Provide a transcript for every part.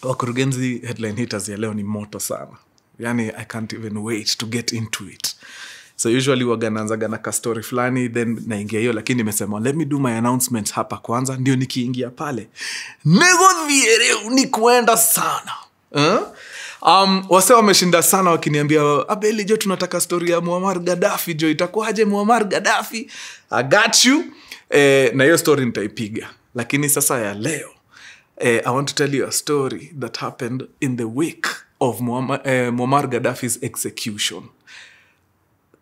Wakurugenzi headline hitters ya leo ni moto sana. Yani, I can't even wait to get into it. So usually waganaanzaga na ka story flani, then naingia hiyo, lakini nimesema let me do my announcements hapa kwanza, ndio nikiingia pale negodhiere ni kuenda sana. Wase wameshinda sana wakiniambia, Abeli jo tunataka story ya Muammar Gaddafi jo, itakuwaje Muammar Gaddafi? I got you. Na hiyo story nitaipiga. Lakini sasa ya leo, I want to tell you a story that happened in the wake of Muammar Gaddafi's execution.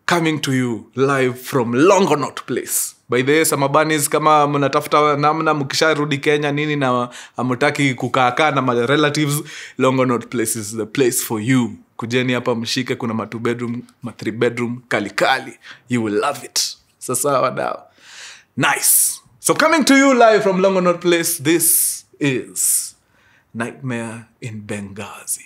Coming to you live from Longonot Place. By the way, Samabanis, kama mnatafuta namna mkisharudi Kenya nini na hamtaki kukaa na my relatives, Longonot Place is the place for you. Kujeni hapa mshike, kuna ma 2 bedroom, ma 3 bedroom, kali. You will love it. Sasa wadao. Nice. So coming to you live from Longonot Place, this is Nightmare in Benghazi.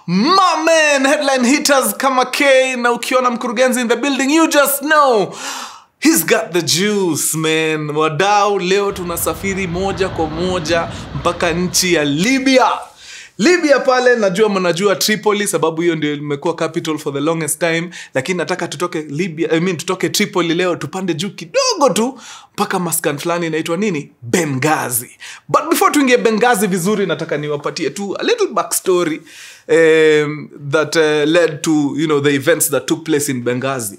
My man, headline hitters kama K, na ukiona Mkurugenzi in the building, you just know he's got the juice, man. Wadau, leo tunasafiri moja kwa moja mpaka nchi ya Libya. Libya pale, najua mnajua Tripoli, sababu hiyo ndio imekuwa capital for the longest time, lakini nataka tutoke Libya, tutoke Tripoli leo, tupande juu kidogo tu mpaka maskan flani inaitwa nini? Benghazi. But before tuingie Benghazi vizuri, nataka niwapatie tu a little backstory that led to, the events that took place in Benghazi.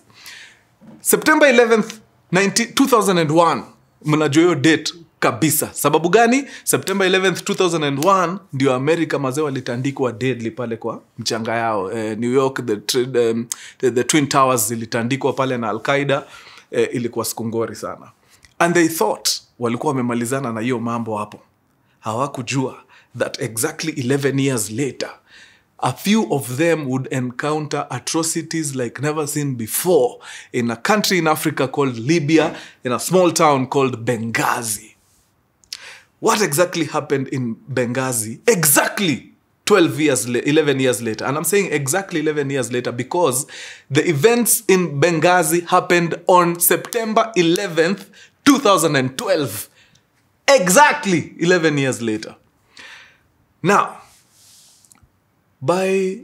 September 11th, 2001, mnajua hiyo date kabisa. Sababu gani? September 11th, 2001 ndio Amerika mazee walitandikwa deadly pale kwa mchanga yao. New York, the Twin Towers zilitandikwa pale na Al-Qaeda. Ilikuwa skungori sana. And they thought walikuwa wamemalizana na hiyo mambo hapo. Hawakujua that exactly 11 years later, a few of them would encounter atrocities like never seen before in a country in Africa called Libya, in a small town called Benghazi. What exactly happened in Benghazi? Exactly 11 years later. And I'm saying exactly 11 years later because the events in Benghazi happened on September 11th, 2012. Exactly 11 years later. Now, by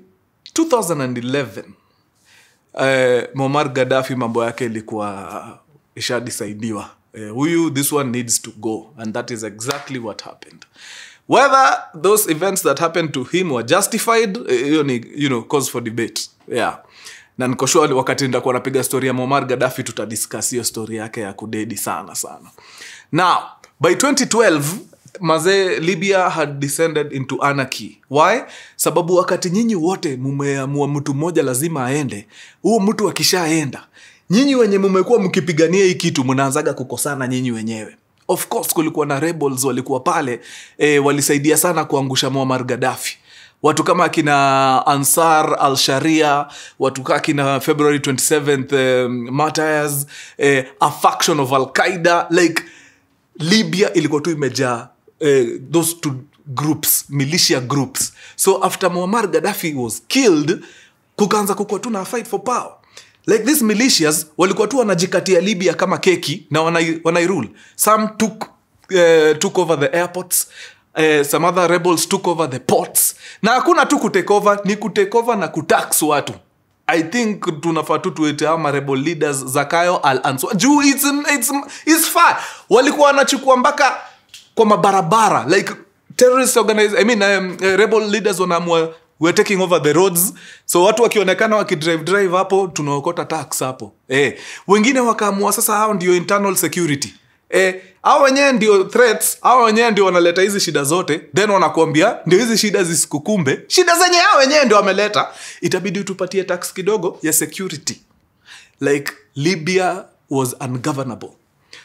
2011, Muammar Gaddafi mambo yake ilikuwa ishadisaidiwa. This one needs to go. And that is exactly what happened. Whether those events that happened to him were justified, cause for debate. Yeah. Na nikoshua wakati ndakuwa napiga story ya Muammar Gaddafi tutadiscuss hiyo story yake ya kudedi sana. Now, by 2012, maze Libya had descended into anarchy. Why? Sababu wakati nyinyi wote mumeamua mtu mmoja lazima aende, huo mtu akishaenda, nyinyi wenye mmekuwa mkipigania hii kitu mnaanzaga kukosana nyinyi wenyewe. Of course kulikuwa na rebels walikuwa pale, walisaidia sana kuangusha Muammar Gaddafi. Watu kama kina Ansar al-Sharia, watu kama kina February 27th martyrs, a faction of Al-Qaeda, like Libya ilikuwa tu imejaa those two groups, militia groups. So after Muammar Gaddafi was killed, kukaanza kukua tu na fight for power. Like these militias walikuwa tu wanajikatia Libya kama keki na wanairule. Some took over the airports, some other rebels took over the ports. Na hakuna tu kutake over, ni kutake over na kutax watu. I think tunafaa tu tuete ama rebel leaders Zakayo al-Answa. Juu it's far. Walikuwa wanachukua mpaka kwa mabarabara, like terrorist rebel leaders wanaamua we're taking over the roads. So watu wakionekana wakidrive hapo, tunaokota tax hapo. Wengine wakaamua sasa hao ndio internal security. Hao wenyewe ndio threats, hao wenyewe ndio wanaleta hizi shida zote, then wanakuambia ndio hizi shida zisikukumbe. Shida zenye hao wenyewe ndio wameleta, itabidi tupatie tax kidogo ya security. Like Libya was ungovernable.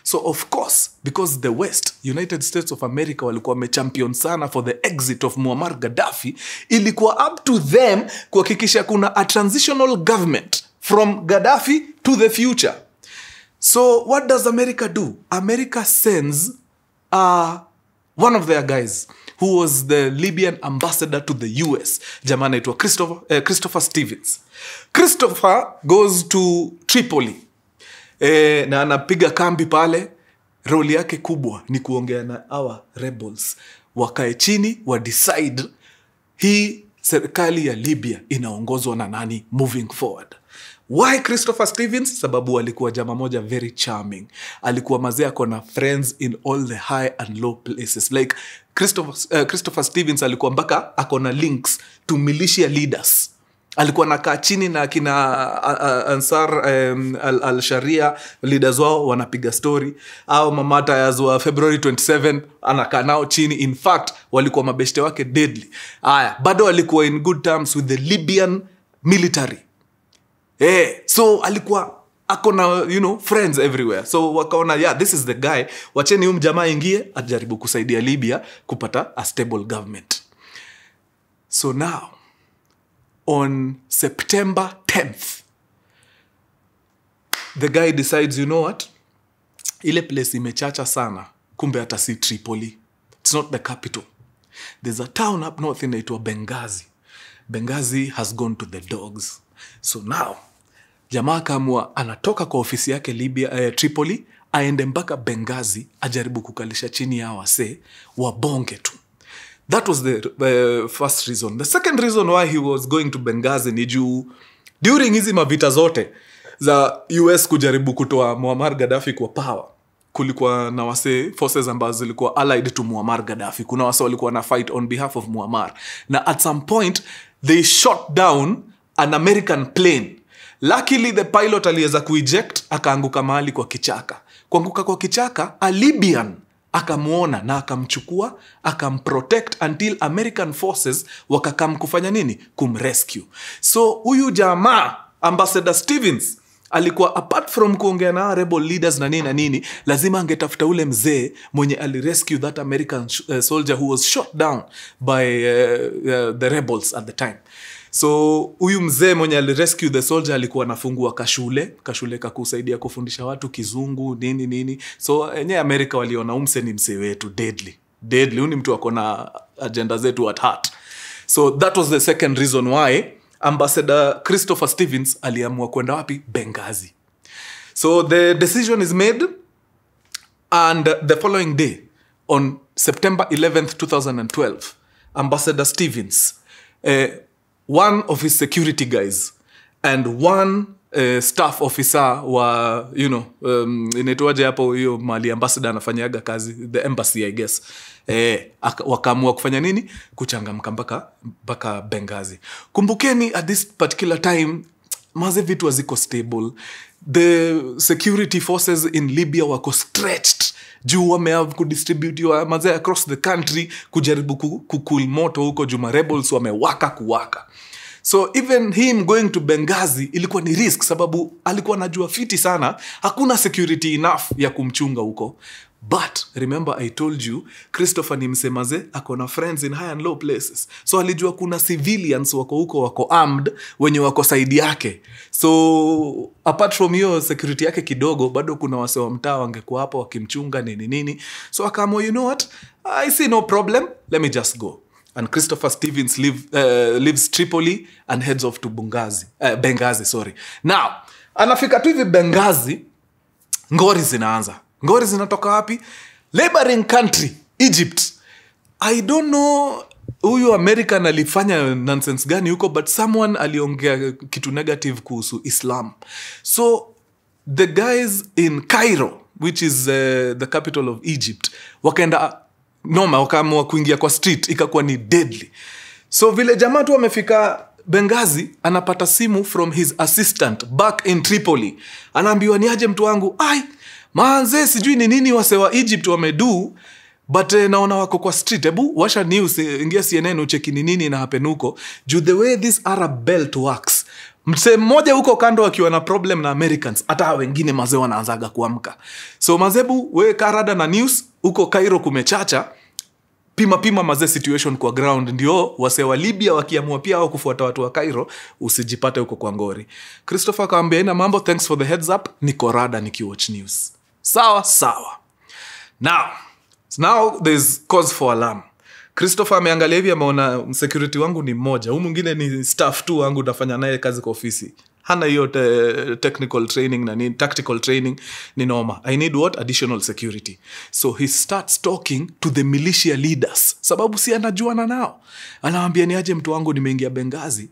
So of course, because the West, United States of America, walikuwa wamechampion sana for the exit of Muammar Gaddafi, ilikuwa up to them kuhakikisha kuna a transitional government from Gaddafi to the future. So what does America do? America sends one of their guys who was the Libyan ambassador to the US. Jamaa anaitwa Christopher Stevens. Christopher goes to Tripoli. Na anapiga kambi pale. Roli yake kubwa ni kuongea na our rebels. Wakae chini wa decide hii serikali ya Libya inaongozwa na nani moving forward. Why Christopher Stevens? Sababu alikuwa jamaa moja very charming. Alikuwa mazee akona friends in all the high and low places. Like Christopher Stevens alikuwa mpaka akona links to militia leaders. Alikuwa nakaa chini na kina Ansar al-Sharia leaders wao wanapiga story. Au mamata yazwa February 27 anakaa nao chini. In fact, walikuwa mabeshte wake deadly. Bado walikuwa in good terms with the Libyan military. So alikuwa akona, friends everywhere. So wakaona, this is the guy. Wacheni jamaa ingie, ajaribu kusaidia Libya kupata a stable government. So now, on September 10th, the guy decides, you know what? Ile place imechacha sana. Kumbe hata si Tripoli. It's not the capital. There's a town up north inaitwa Benghazi. Benghazi has gone to the dogs. So now, jamaa kamua anatoka kwa ofisi yake Libya, Tripoli, aende mpaka Benghazi, ajaribu kukalisha chini ya wase, wabonge tu. That was the first reason. The second reason why he was going to Benghazi ni juu, during hizi mavita zote za US kujaribu kutoa Muammar Gaddafi kwa power, kulikuwa na wase forces ambazo zilikuwa allied to Muammar Gaddafi. Kuna wase walikuwa na fight on behalf of Muammar. Na at some point, they shot down an American plane. Luckily, the pilot aliweza kueject, akaanguka mahali kwa kichaka. Kuanguka kwa kichaka, a Libyan akamuona na akamchukua, akamprotect until American forces wakakam kufanya nini? Kumrescue. So, huyu jamaa, Ambassador Stevens, alikuwa apart from kuongea na rebel leaders na nini, lazima angetafuta ule mzee mwenye alirescue that American soldier who was shot down by the rebels at the time. So, huyu mzee mwenye alirescue the soldier alikuwa anafungua kashule kakusaidia kufundisha watu kizungu, nini. So, Amerika waliona mse ni mse wetu, deadly. Huyu ni mtu akona agenda zetu at heart. So, that was the second reason why Ambassador Christopher Stevens aliamua kwenda wapi? Benghazi. So, the decision is made, and the following day, on September 11th, 2012, Ambassador Stevens, one of his security guys and one staff officer wa, inaitwaje hapo hiyo mali ambassador anafanyaga kazi, the embassy I guess, wakaamua kufanya nini? Kuchangamka mpaka Benghazi. Kumbukeni, at this particular time, maze vitu haziko stable. The security forces in Libya wako stretched. Juu wamehave kudistributiwa maze across the country kujaribu kukul moto huko juma rebels wamewaka kuwaka. So even him going to Benghazi ilikuwa ni risk, sababu alikuwa anajua fiti sana, hakuna security enough ya kumchunga huko. But remember I told you, Christopher ni msemaze, akona friends in high and low places. So alijua kuna civilians wako huko, wako armed, wenye wako side yake. So apart from hiyo security yake kidogo, bado kuna wase wa mtaa wangekuwa hapo wakimchunga nini. So akaamua, you know what, I see no problem, let me just go. And Christopher Stevens leaves Tripoli and heads off to Benghazi. Now, anafika tu hivi Benghazi, ngori zinaanza. Ngori zinatoka wapi? Neighboring country, Egypt. I don't know huyu American alifanya nonsense gani huko, but someone aliongea kitu negative kuhusu Islam. So, the guys in Cairo, which is the capital of Egypt, wakaamua kuingia kwa street, ikakuwa ni deadly. So vile jamaa tu wamefika Benghazi, anapata simu from his assistant back in Tripoli. Anaambiwa, ni aje mtu wangu? Manze sijui ni nini wase wa Egypt wamedu, but naona wako kwa street. Ebu washa news, ingia CNN ucheki ni nini na happen huko. The way this Arab belt works, Mse mmoja huko kando akiwa na problem na Americans, hata wengine mazee wanaanzaga kuamka. So mazebu, we karada na news, huko Cairo kumechacha, pima mazee situation kwa ground, ndio wase wa Libya wakiamua pia au kufuata watu wa Cairo, usijipate huko kwa ngori. Christopher akamwambia ina mambo, thanks for the heads up, niko rada nikiwatch news. Sawa. Now there's cause for alarm. Christopher ameangalia hivi, ameona security wangu ni mmoja, huyu mwingine ni staff tu wangu nafanya naye kazi kwa ofisi. Hana hiyo technical training na nini, tactical training ni noma. I need what? Additional security. So he starts talking to the militia leaders. Sababu si anajuana nao. Anawaambia ni aje mtu wangu nimeingia Benghazi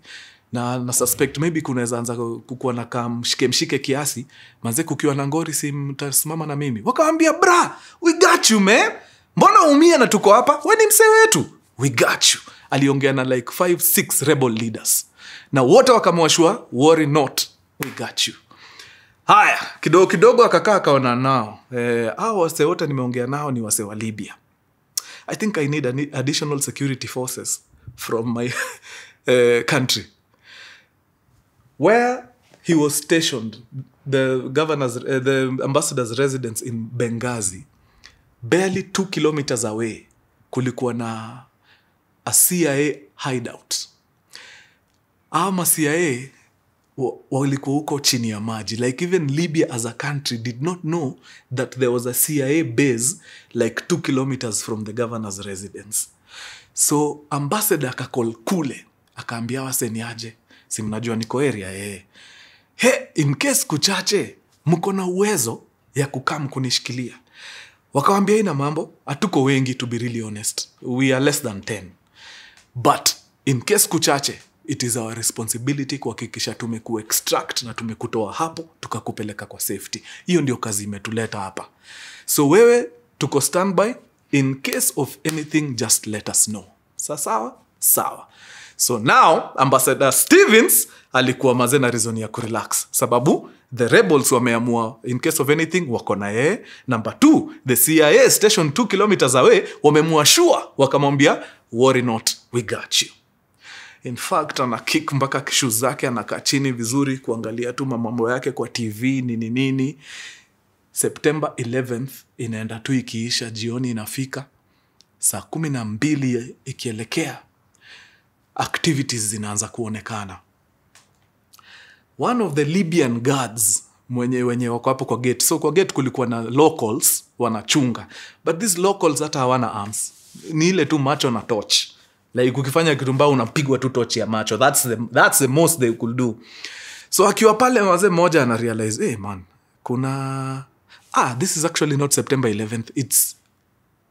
na suspect maybe kunaweza anza kukuwa na mshike kiasi. Manze kukiwa na ngori si mtasimama na mimi. Wakaambia bra, we got you man. Mbona umia na tuko hapa? Wewe ni msee wetu. We got you. Aliongea na like 5-6 rebel leaders. Na wote wakamwashua, worry not, we got you. Haya, kidogo akakaa akaona nao. Hao wase wote nimeongea nao ni wase wa Libya. I think I need additional security forces from my country. Where he was stationed, the ambassador's residence in Benghazi, barely 2 kilometers away, kulikuwa na a CIA hideout. Ama CIA walikuwa huko chini ya maji. Like even Libya as a country did not know that there was a CIA base like 2 kilometers from the governor's residence. So ambassador akakol kule, akaambia wase ni aje, si mnajua niko area in case kuchache mko na uwezo ya kukam kunishikilia. Wakawambia ina mambo, hatuko wengi to be really honest. We are less than 10. But in case kuchache, it is our responsibility kuhakikisha tumekuextract na tumekutoa hapo tukakupeleka kwa safety. Hiyo ndio kazi imetuleta hapa. So wewe tuko standby, in case of anything just let us know. Sawa. So now Ambassador Stevens alikuwa mazena reason ya kurelax. Sababu the rebels wameamua in case of anything wako na yeye. Number 2, the CIA station 2 kilometers away wamemua sure, wakamwambia worry not, we got you. In fact, ana kick mpaka kishu zake, anakaa chini vizuri kuangalia tu mambo yake kwa TV nini. September 11th inaenda tu ikiisha, jioni inafika. Saa 12 ikielekea, activities zinaanza kuonekana. One of the Libyan guards wenye wako hapo kwa gate. So kwa gate kulikuwa na locals wanachunga. But these locals hata hawana arms. Ni ile tu macho na torch. Like ukifanya kitu mbaya unapigwa tu torch ya macho. That's the most they could do. So akiwa pale wazee mmoja ana realize, hey man, this is actually not September 11th. It's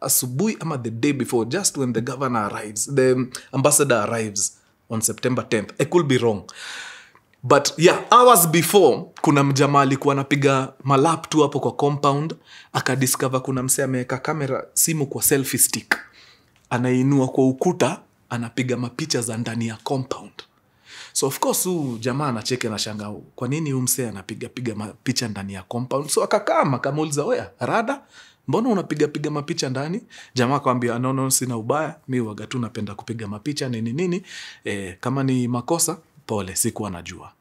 asubuhi ama the day before, just when the governor arrives, the ambassador arrives on September 10th. I could be wrong. But yeah, hours before, kuna mjamaa alikuwa anapiga malap tu hapo kwa compound, akadiscover kuna msee ameweka kamera simu kwa selfie stick. Anainua kwa ukuta, anapiga mapicha za ndani ya compound. So of course jamaa anacheke na shangao, kwa nini huyu msee anapiga mapicha ndani ya compound? So akamuuliza, "Oya, rada, mbona unapiga mapicha ndani?" Jamaa akamwambia, no, sina ubaya, mimi waga tu napenda kupiga mapicha nini. Kama ni makosa, pole, sikuwa najua.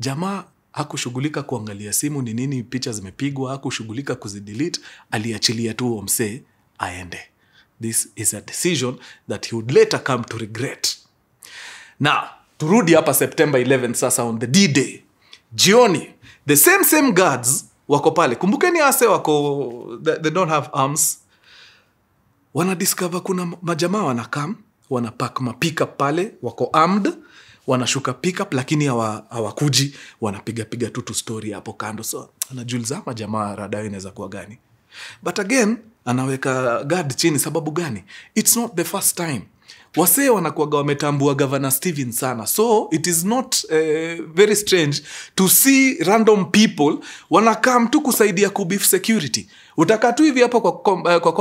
Jamaa hakushughulika kuangalia simu ni nini picha zimepigwa, hakushughulika kuzidelete, aliachilia tu msee aende. This is a decision that he would later come to regret. Now, turudi hapa September 11th sasa on the D-Day. Jioni, the same guards wako pale. Kumbukeni ase wako, they don't have arms. Wanadiscover kuna majamaa wanakam, wanapack mapickup pale, wako armed, wanashuka pickup lakini hawakuji, wanapiga tu story hapo kando. So, anajuliza majamaa rada inaweza kuwa gani. But again, anaweka guard chini sababu gani? It's not the first time. Wasee wanakuwaga wametambua Governor Stevens sana. So it is not very strange to see random people wanakam tu kusaidia kubeef security. Utakaa tu hivi hapo kwa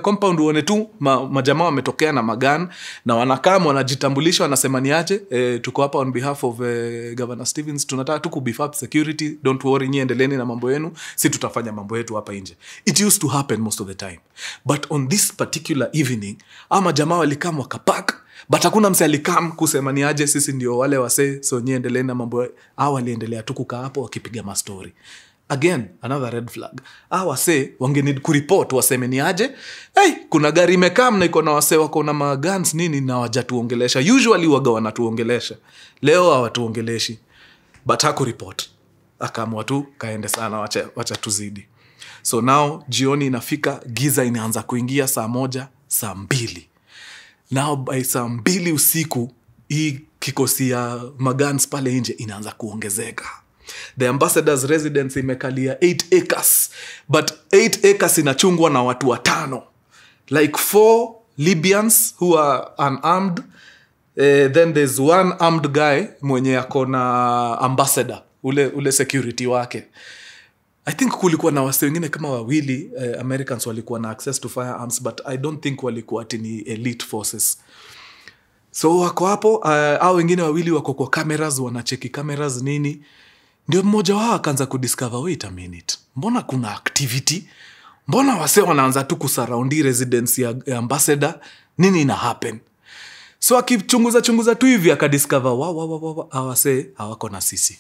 compound uone tu majamaa wametokea na magan na wanakaa wanajitambulisha wanasema ni aje tuko hapa on behalf of Governor Stevens, tunataka tu kubeef up security, don't worry, nyie endeleeni na mambo yenu, si tutafanya mambo yetu hapa nje. It used to happen most of the time, but on this particular evening ama jamaa walikam wakapack, but hakuna mse alikam kusema ni aje sisi ndio wale wase, so nyie endeleeni na mambo. Waliendelea tu kukaa hapo wakipiga mastori. Again, another red flag. Wase wangenid kuripot waseme ni aje, kuna gari imekam na iko na wase wako na magans nini na wajatuongelesha. Usually waga wanatuongelesha, leo hawatuongeleshi, but hakuripot, akaamua tu kaende sana, wacha tuzidi. So now jioni inafika, giza inaanza kuingia, saa 1, saa 2. Now by saa 2 usiku hii kikosi ya magans pale nje inaanza kuongezeka. The ambassador's residence imekalia 8 acres, but 8 acres inachungwa na watu 5, like 4 Libyans who are unarmed, then there's one armed guy mwenye akona ambassador, ule security wake. I think kulikuwa na wase wengine kama 2 Americans walikuwa na access to firearms, but I don't think walikuwa tini elite forces. So wako hapo, hao wengine 2 wako kwa cameras, wanacheki cameras nini. Ndio mmoja wao akaanza kudiscover, wait a minute, mbona kuna activity? Mbona wase wanaanza tu kusurroundi residence ya ambassador? Nini ina happen? So akichunguza tu hivi akadiscover, wase hawako na sisi.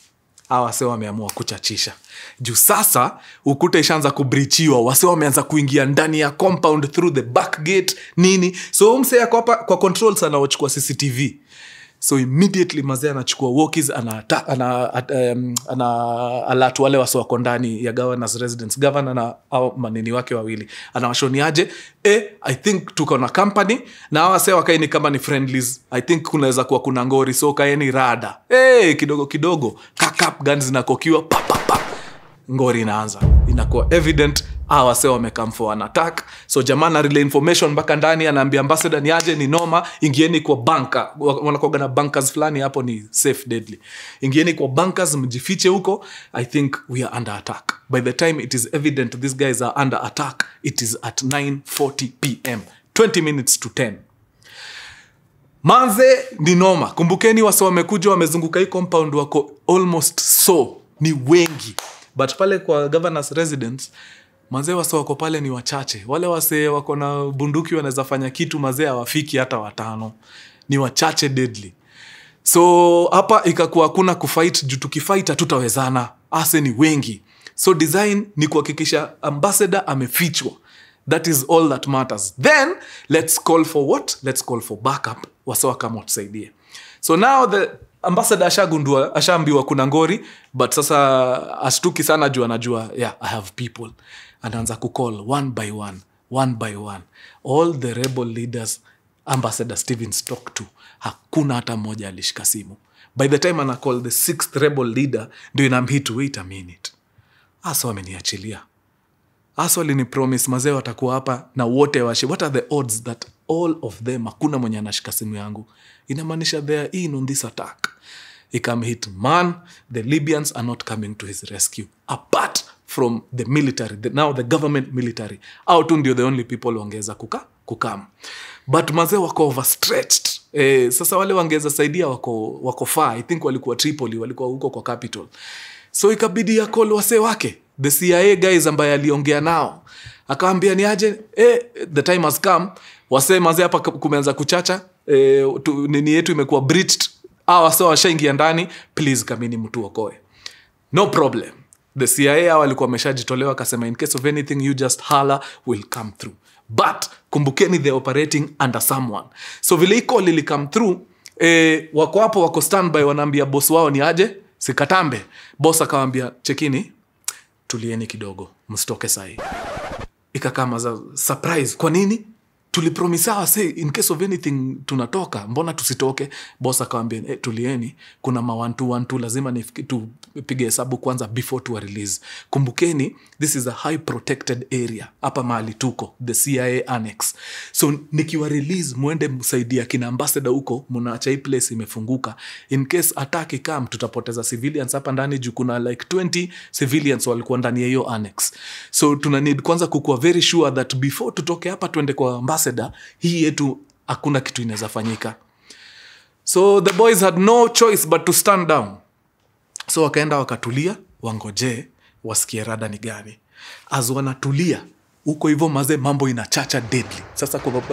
Wase wameamua kuchachisha. Juu sasa ukuta ishaanza kubreachiwa, wase wameanza kuingia ndani ya compound through the back gate nini. So mse yako hapa kwa control sana wachukua CCTV. So immediately mazee anachukua walkies, ana alert wale wase wako ndani ya governor's residence, governor na au manini wake 2. Anawashoni aje, I think tuko na company na hawa wase wakaini kama ni friendlies, I think kunaweza kuwa kuna ngori, so kaeni rada. Kidogo kakap guns zinakokiwa, pa ngori inaanza, inakuwa evident wase wamecome for an attack. So jamaa na relay information mpaka ndani, anaambia ambassador ni aje, ni noma, ingieni kwa bunker, wanakuwa na bunkers fulani hapo ni safe deadly, ingieni kwa bunkers mjifiche huko, I think we are under attack. By the time it is evident these guys are under attack, it is at 9:40 p.m, 20 minutes to 10. Manze ni noma. Kumbukeni wase wamekuja wamezunguka hii compound, wako almost so ni wengi, but pale kwa governor's residence mazee wase wako pale ni wachache. Wale wase wako na bunduki wanaweza fanya kitu, mazee hawafiki hata 5, ni wachache deadly. So hapa ikakuwa hakuna kufight, juu tukifight tutawezana, ase ni wengi. So design ni kuhakikisha ambassador amefichwa. That is all that matters. Then let's call for what? Let's call for backup. Wasawa kama tusaidie. So now the ambassador ashaambiwa kuna ngori, but sasa ashtuki sana juu anajua, I have people. Anaanza kucall one by one. All the rebel leaders Ambassador Stevens talked to, hakuna hata mmoja alishika simu. By the time ana call the 6th rebel leader, ndio inaambia to wait a minute. Wameniachilia. Walini promise mazee watakuwa hapa na wote washi. What are the odds that all of them hakuna mwenye anashika simu yangu? Inamaanisha they are in on this attack. Ikam hit man, the Libyans are not coming to his rescue. Apart from the military, now the government military. Out ndio the only people wangeza kukam. But mazee wako overstretched. Sasa wale wangeza saidia wako far. I think walikuwa Tripoli, walikuwa huko kwa capital. So ikabidi ya call wase wake, the CIA guys ambaye aliongea nao. Akaambia ni aje, the time has come. Wase mazee hapa kumeanza kuchacha. Nini yetu imekuwa breached. Wase washaingia ndani, please kamini mtu okoe. No problem. The CIA walikuwa wameshajitolewa, akasema in case of anything you just holler, will come through. But kumbukeni they operating under someone. So vile iko lili come through, wako hapo wako standby, wanaambia boss wao ni aje, sikatambe. Boss akamwambia chekini, tulieni kidogo, msitoke sahi. Ikakama za surprise. Kwa nini? tulipromisa say in case of anything tunatoka, mbona tusitoke? Boss akamwambia tulieni, kuna ma 1-2 lazima tupige hesabu kwanza before to release. Kumbukeni this is a high protected area hapa mahali tuko, the CIA annex. So nikiwa release muende msaidia kina ambassador huko, mnaacha hii place imefunguka. In case attack ikam, tutapoteza civilians hapa ndani juu kuna like 20 civilians walikuwa ndani ya hiyo annex. So tuna need kwanza kukuwa very sure that before tutoke hapa tuende kwa ambassador, hii yetu hakuna kitu inaweza fanyika. So the boys had no choice but to stand down. So wakaenda wakatulia, wangoje wasikie rada ni gani. As wanatulia huko hivyo maze, mambo inachacha deadly. Sasa kwa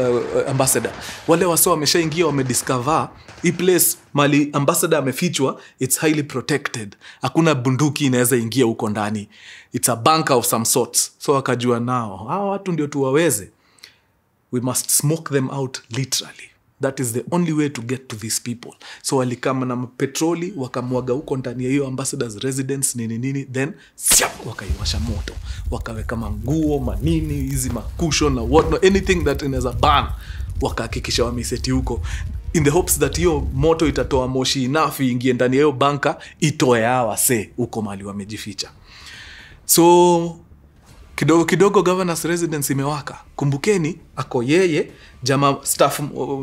ambassador, wale wasio wameshaingia wamediscover hii place mali ambassador amefichwa, it's highly protected. Hakuna bunduki inaweza ingia huko ndani. It's a bunker of some sorts. So wakajua nao hao watu ndio tuwaweze. We must smoke them out literally. That is the only way to get to these people. So walikama na petroli, wakamwaga huko ndani ya hiyo ambassador's residence nini, then siap, wakaiwasha moto. Wakaweka manguo, manini, hizi makusho na what, anything that inaweza burn. Wakahakikisha wameseti huko in the hopes that hiyo moto itatoa moshi enough ingie ndani ya hiyo banka, itoe hawa huko mali wamejificha. So kidogo governor's residence imewaka. Kumbukeni ako yeye,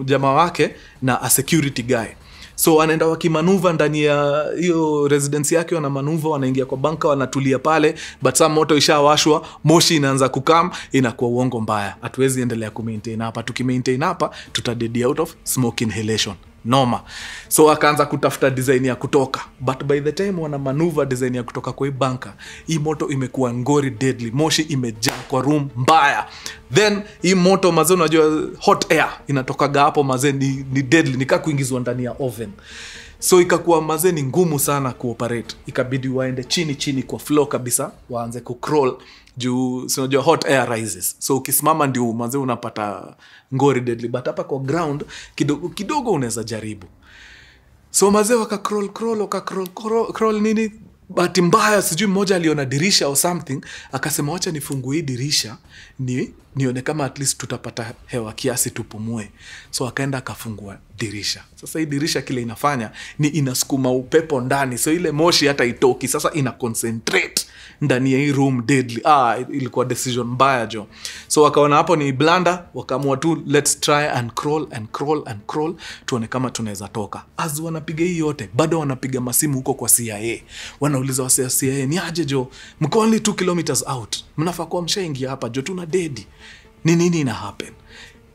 jamaa wake na a security guy. So wanaenda wakimanuva ndani ya hiyo residence yake, wanamanuva, wanaingia kwa banka, wanatulia pale, but some moto ishawashwa, moshi inaanza kukam, inakuwa uongo mbaya. Hatuwezi endelea kumaintain hapa. Tukimaintain hapa tutadedi out of smoke inhalation. Noma. So akaanza kutafuta design ya kutoka, but by the time wana maneuver design ya kutoka kwa hii banka, hii moto imekuwa ngori deadly. Moshi imejaa kwa room mbaya. Then hii moto mazee, unajua hot air inatoka hapo mazee, ni deadly, nika kuingizwa ndani ya oven. So ikakuwa mazee ni ngumu sana kuoperate. Ikabidi waende chini kwa floor kabisa, waanze kucrawl juu unajua hot air rises. So ukisimama ndio mazee unapata ngori deadly, but hapa kwa ground kidogo unaweza jaribu. So mazee waka crawl nini, bahati mbaya sijui mmoja aliona dirisha or something, akasema wacha nifungue dirisha nione kama at least tutapata hewa kiasi tupumue. So akaenda akafungua dirisha. Sasa hii dirisha kile inafanya ni inasukuma upepo ndani, so ile moshi hata itoki. Sasa ina concentrate ndani ya hii room deadly. Ilikuwa decision mbaya jo. So wakaona hapo ni blanda, wakaamua tu let's try and crawl tuone kama tunaweza toka. As wanapiga hii yote, bado wanapiga masimu huko kwa CIA. Wanauliza wase CIA, ni aje jo, mko only 2 kilometers out, mnafaa kuwa mshaingia hapa jo, tuna dedi. Nini ina happen?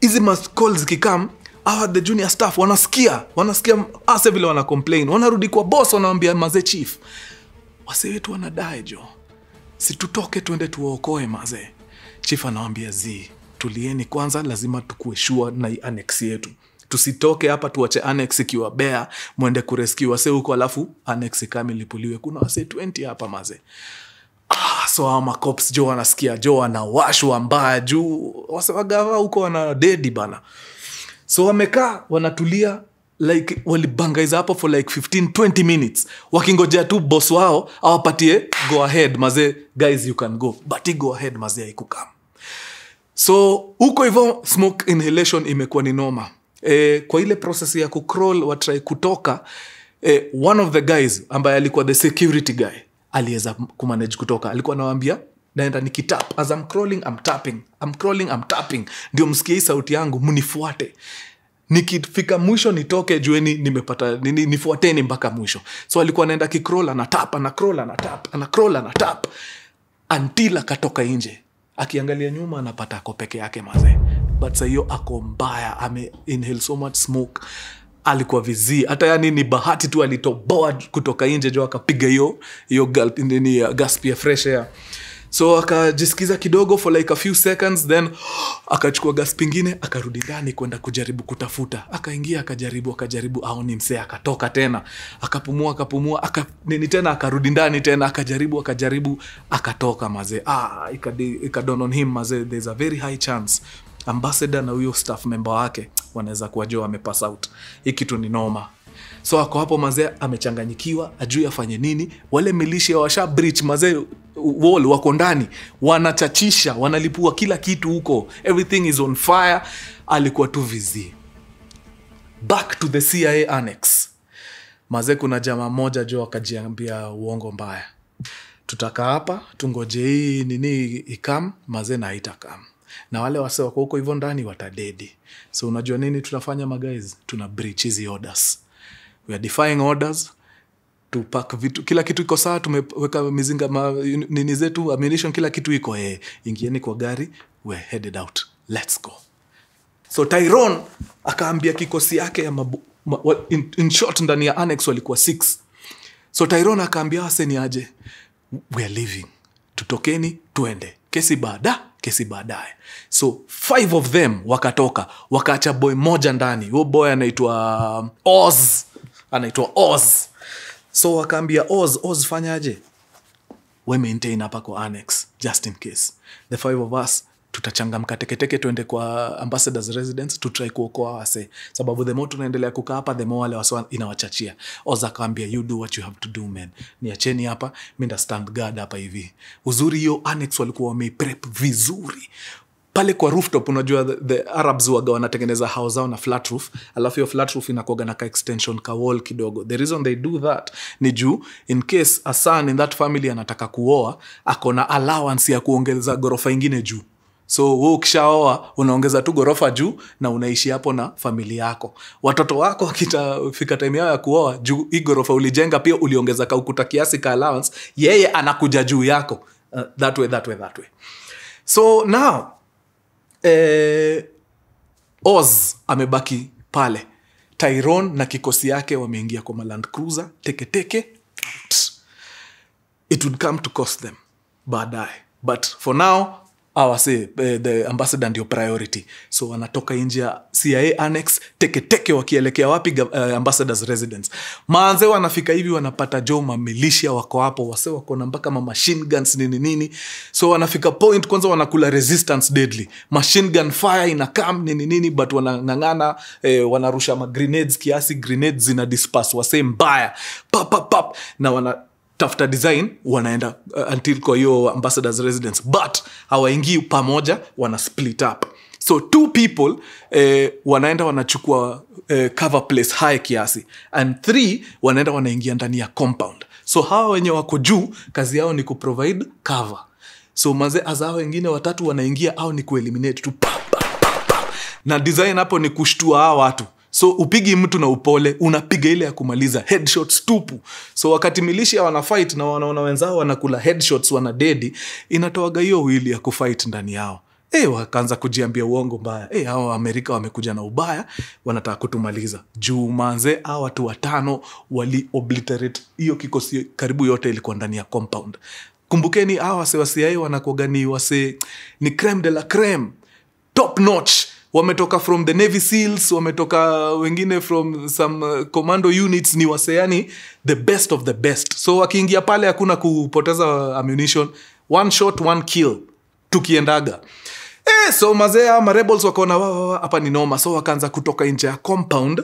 Hizi must calls kikam, the junior staff wanasikia ase vile wana complain, wanarudi kwa boss, wanaambia maze chief, wase wetu wanadai jo, si tutoke tuende tuwaokoe maze. Chief anawaambia tulieni kwanza, lazima tukue sure na annex yetu. Tusitoke hapa tuache annex ikiwa bare, muende kurescue wase huko alafu annex kama ilipuliwe. Kuna wase 20 hapa maze. So ama cops jo wanasikia jo wanawashwa mbaya juu wase wagava huko wana dedi bana. So wamekaa wanatulia, like walibangaiza hapo for like 15-20 minutes wakingojea tu boss wao awapatie go ahead maze, guys you can go, but go ahead maze haikukam. So huko hivyo smoke inhalation imekuwa ni noma. Kwa ile process ya kucrawl watry kutoka, one of the guys ambaye alikuwa the security guy aliweza kumanage kutoka. Alikuwa anawaambia naenda nikitap, as I'm crawling I'm tapping, ndio msikie sauti yangu, mnifuate. Nikifika mwisho nitoke, jueni nimepata nifuateni mpaka mwisho. So alikuwa anaenda kicrawl, anatap until akatoka nje. Akiangalia nyuma anapata ako peke yake maze. But sa hiyo ako mbaya, ame inhale so much smoke. Alikuwa vizi, hata yani ni bahati tu alitoboa kutoka nje jo, akapiga hiyo gulp ndani ya gasp ya fresh air. So akajisikiza kidogo for like a few seconds, then akachukua gas pingine, akarudi ndani kwenda kujaribu kutafuta. Akaingia akajaribu aoni msee, akatoka tena, akapumua, tena akarudi ndani tena, akajaribu akatoka maze. Ikadon on him maze, there's a very high chance ambassador na huyo staff member wake wanaweza kuwa jo wamepass out. Hii kitu ni noma. So ako hapo mazee amechanganyikiwa, ajui afanye nini. Wale militia washa breach mazee wall, wako ndani, wanachachisha, wanalipua kila kitu huko. Everything is on fire. Alikuwa tu vizi. Back to the CIA annex. Mazee kuna jamaa moja jo akajiambia uongo mbaya. Tutaka hapa, tungoje hii nini ikam, mazee na haitakam. Na wale wase wako huko hivyo ndani watadedi. So unajua nini tunafanya guys? Tuna breach hizi orders. We are defying orders. Tupack vitu, kila kitu iko sawa, tumeweka mizinga nini zetu, ammunition, kila kitu iko ingieni kwa gari, we're headed out. Let's go. So Tyrone akaambia kikosi yake ya in short ndani ya annex walikuwa 6. So Tyrone akaambia wase ni aje, we are leaving. Tutokeni tuende. Kesi baadaye. So 5 of them wakatoka, wakaacha boy moja ndani. Huyo boy anaitwa Oz. So wakaambia Oz fanyaje? We maintain hapa kwa annex just in case. The 5 of us tutachangamka teketeke tuende kwa ambassador's residence to try kuokoa wase. Sababu the more tunaendelea kukaa hapa, the more wale wase inawachachia. Oz akaambia you do what you have to do man. Niacheni hapa, mimi nda stand guard hapa hivi. Uzuri hiyo annex walikuwa wameprep vizuri. Pale kwa rooftop unajua the Arabs waga wanatengeneza house zao na flat roof, alafu hiyo flat roof inakuwa na ka extension ka wall kidogo. The reason they do that ni juu in case a son in that family anataka kuoa, akona allowance ya kuongeza gorofa ingine juu. So wewe ukishaoa unaongeza tu gorofa juu na unaishi hapo na familia yako. Watoto wako wakifika time yao ya kuoa, juu hii gorofa ulijenga pia uliongeza ka ukuta kiasi ka allowance, yeye anakuja juu yako. That way. So now Oz amebaki pale. Tyrone na kikosi yake wameingia kwa Land Cruiser teke. It would come to cost them baadaye. But for now, the ambassador ndio priority. So wanatoka nje ya CIA annex teke wakielekea wapi? Ambassador's residence. Maanze wanafika hivi wanapata militia wako hapo, wase wako na mpaka machine guns nini. So wanafika point kwanza wanakula resistance deadly. Machine gun fire inakam nini but wanangangana, wanarusha grenades kiasi, grenades zina disperse wase mbaya. Pap na tafuta design wanaenda until kwa hiyo ambassador's residence, but hawaingii pamoja, wana split up. So 2 people wanaenda wanachukua cover place high kiasi, and 3 wanaenda wanaingia ndani ya compound. So hawa wenye wako juu kazi yao ni kuprovide cover. So maze azao wengine 3 wanaingia au ni kueliminate tu na design hapo ni kushtua hawa watu. So upigi mtu na upole, unapiga ile ya kumaliza, headshots tupu. So wakati militia wana fight na wanaona wenzao wanakula headshots, wana dedi, inatoaga hiyo wili ya kufight ndani yao. Wakaanza kujiambia uongo mbaya. Hao Amerika wamekuja na ubaya, wanataka kutumaliza. Juu manze hao watu 5 wali obliterate hiyo kikosi karibu yote ilikuwa ndani ya compound. Kumbukeni hao wase wa CIA wanakuwa ni wase ni creme de la creme, top notch. Wametoka from the Navy SEALs, wametoka wengine from some commando units, ni waseani the best of the best. So wakiingia pale hakuna kupoteza ammunition, 1 shot 1 kill tukiendaga. So mazea rebels wakaona hapa ni noma, so wakaanza kutoka nje ya compound,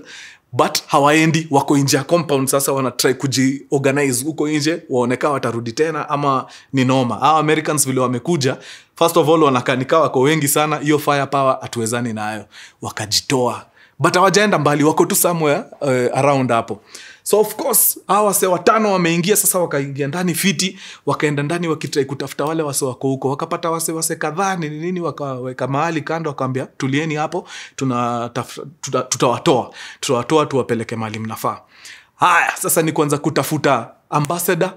but hawaendi, wako nje ya compound. Sasa wana try kujiorganize huko nje, waoneka watarudi tena ama ni noma. Hao Americans vile wamekuja, first of all wanakanika wako wengi sana, hiyo firepower hatuwezani nayo, wakajitoa. But hawajaenda mbali, wako tu somewhere around hapo. So of course hawa wase 5 wameingia sasa, wakaingia ndani fiti, wakaenda ndani wakitrai kutafuta wale wase wako huko. Wakapata wase kadhaa nini, wakaweka mahali kando, wakaambia tulieni hapo, tutawatoa tuwapeleke mahali mnafaa. Haya sasa ni kuanza kutafuta ambassador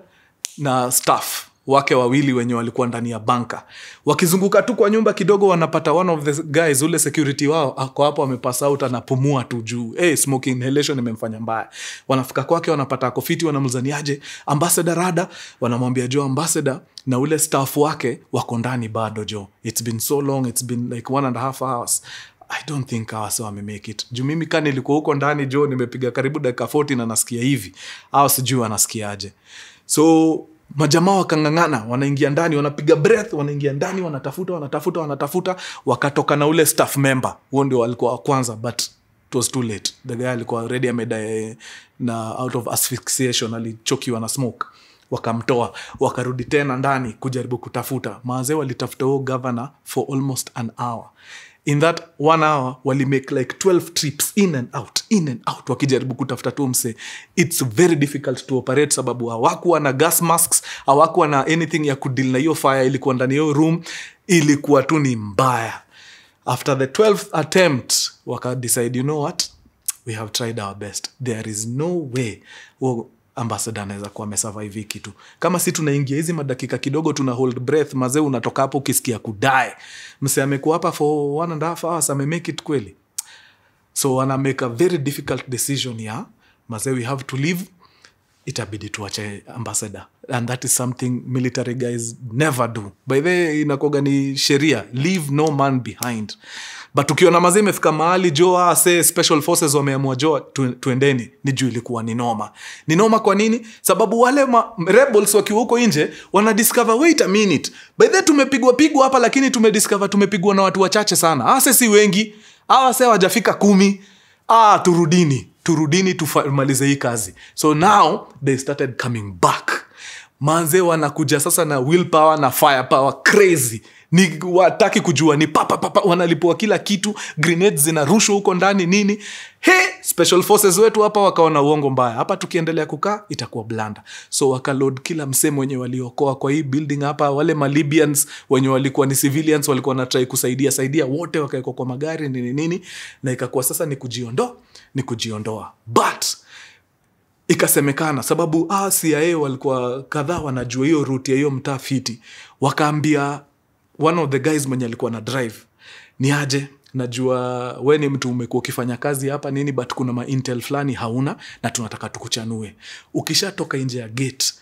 na staff wake 2 wenye walikuwa ndani ya banka. Wakizunguka tu kwa nyumba kidogo, wanapata one of the guys, ule security wao ako hapo amepass out, anapumua tu juu. Smoking inhalation imemfanya mbaya. Wanafika kwake, wanapata ako fiti, wanamulizaniaje ambassador rada, wanamwambia jo ambassador na ule staff wake wako ndani bado jo. It's been so long, it's been like 1.5 hours. I don't think hawase wamemake it. Juu mimi kani nilikuwa huko ndani jo, nimepiga karibu dakika 40 na nasikia hivi. Hao sijui wanasikiaje. So majamaa wakangangana, wanaingia ndani, wanapiga breath, wanaingia ndani, wanatafuta, wakatoka na ule staff member. Huo ndio walikuwa wa kwanza, but was too late. The guy alikuwa already amedie na out of asphyxiation, alichokiwa na smoke. Wakamtoa, wakarudi tena ndani kujaribu kutafuta. Maazee walitafuta huo governor for almost an hour. In that 1 hour, wali make like 12 trips in and out, wakijaribu kutafuta tu mse. It's very difficult to operate sababu hawakuwa na gas masks, hawakuwa na anything ya kudeal na hiyo fire, ilikuwa ndani hiyo room, ilikuwa tu ni mbaya. After the 12th attempt, waka decide, you know what? We have tried our best. There is no way ambassador anaweza kuwa amesurvive kitu. Kama si tunaingia hizi madakika kidogo tuna hold breath, mazee unatoka hapo ukisikia kudai. Mse amekuwa hapa for 1.5 hours, make it kweli. So wana make a very difficult decision ya, mazee we have to leave. Itabidi tuache ambassador. And that is something military guys never do. By the way, inakoga ni sheria. Leave no man behind. But ukiona mazee imefika mahali joa, say special forces wameamua joa, tuendeni, ni juu ilikuwa ni noma. Ni noma kwa nini? Sababu wale rebels wakiwa huko nje, wana discover, wait a minute. By the way, tumepigwa hapa, lakini tumepigwa na watu wachache sana. Si wengi. Say wajafika 10. Turudini tumalize hii kazi. So now they started coming back. Manze wanakuja sasa na willpower na firepower crazy. Ni wataki kujua ni papa wanalipua kila kitu, grenades zinarushwa huko ndani nini. Special forces wetu hapa wakaona uongo mbaya. Hapa tukiendelea kukaa itakuwa blanda. So wakaload kila msemo wenye waliokoa kwa hii building hapa. Wale Libyans wenye walikuwa ni civilians walikuwa na try kusaidia wote wakaekwa kwa magari nini na ikakuwa sasa ni kujiondoa. But ikasemekana sababu CIA walikuwa kadhaa wanajua hiyo route ya hiyo mtaa fiti. Wakaambia one of the guys mwenye alikuwa na drive, ni aje, najua wewe ni mtu umekuwa ukifanya kazi hapa nini, but kuna intel fulani hauna na tunataka tukuchanue. Ukishatoka nje ya gate,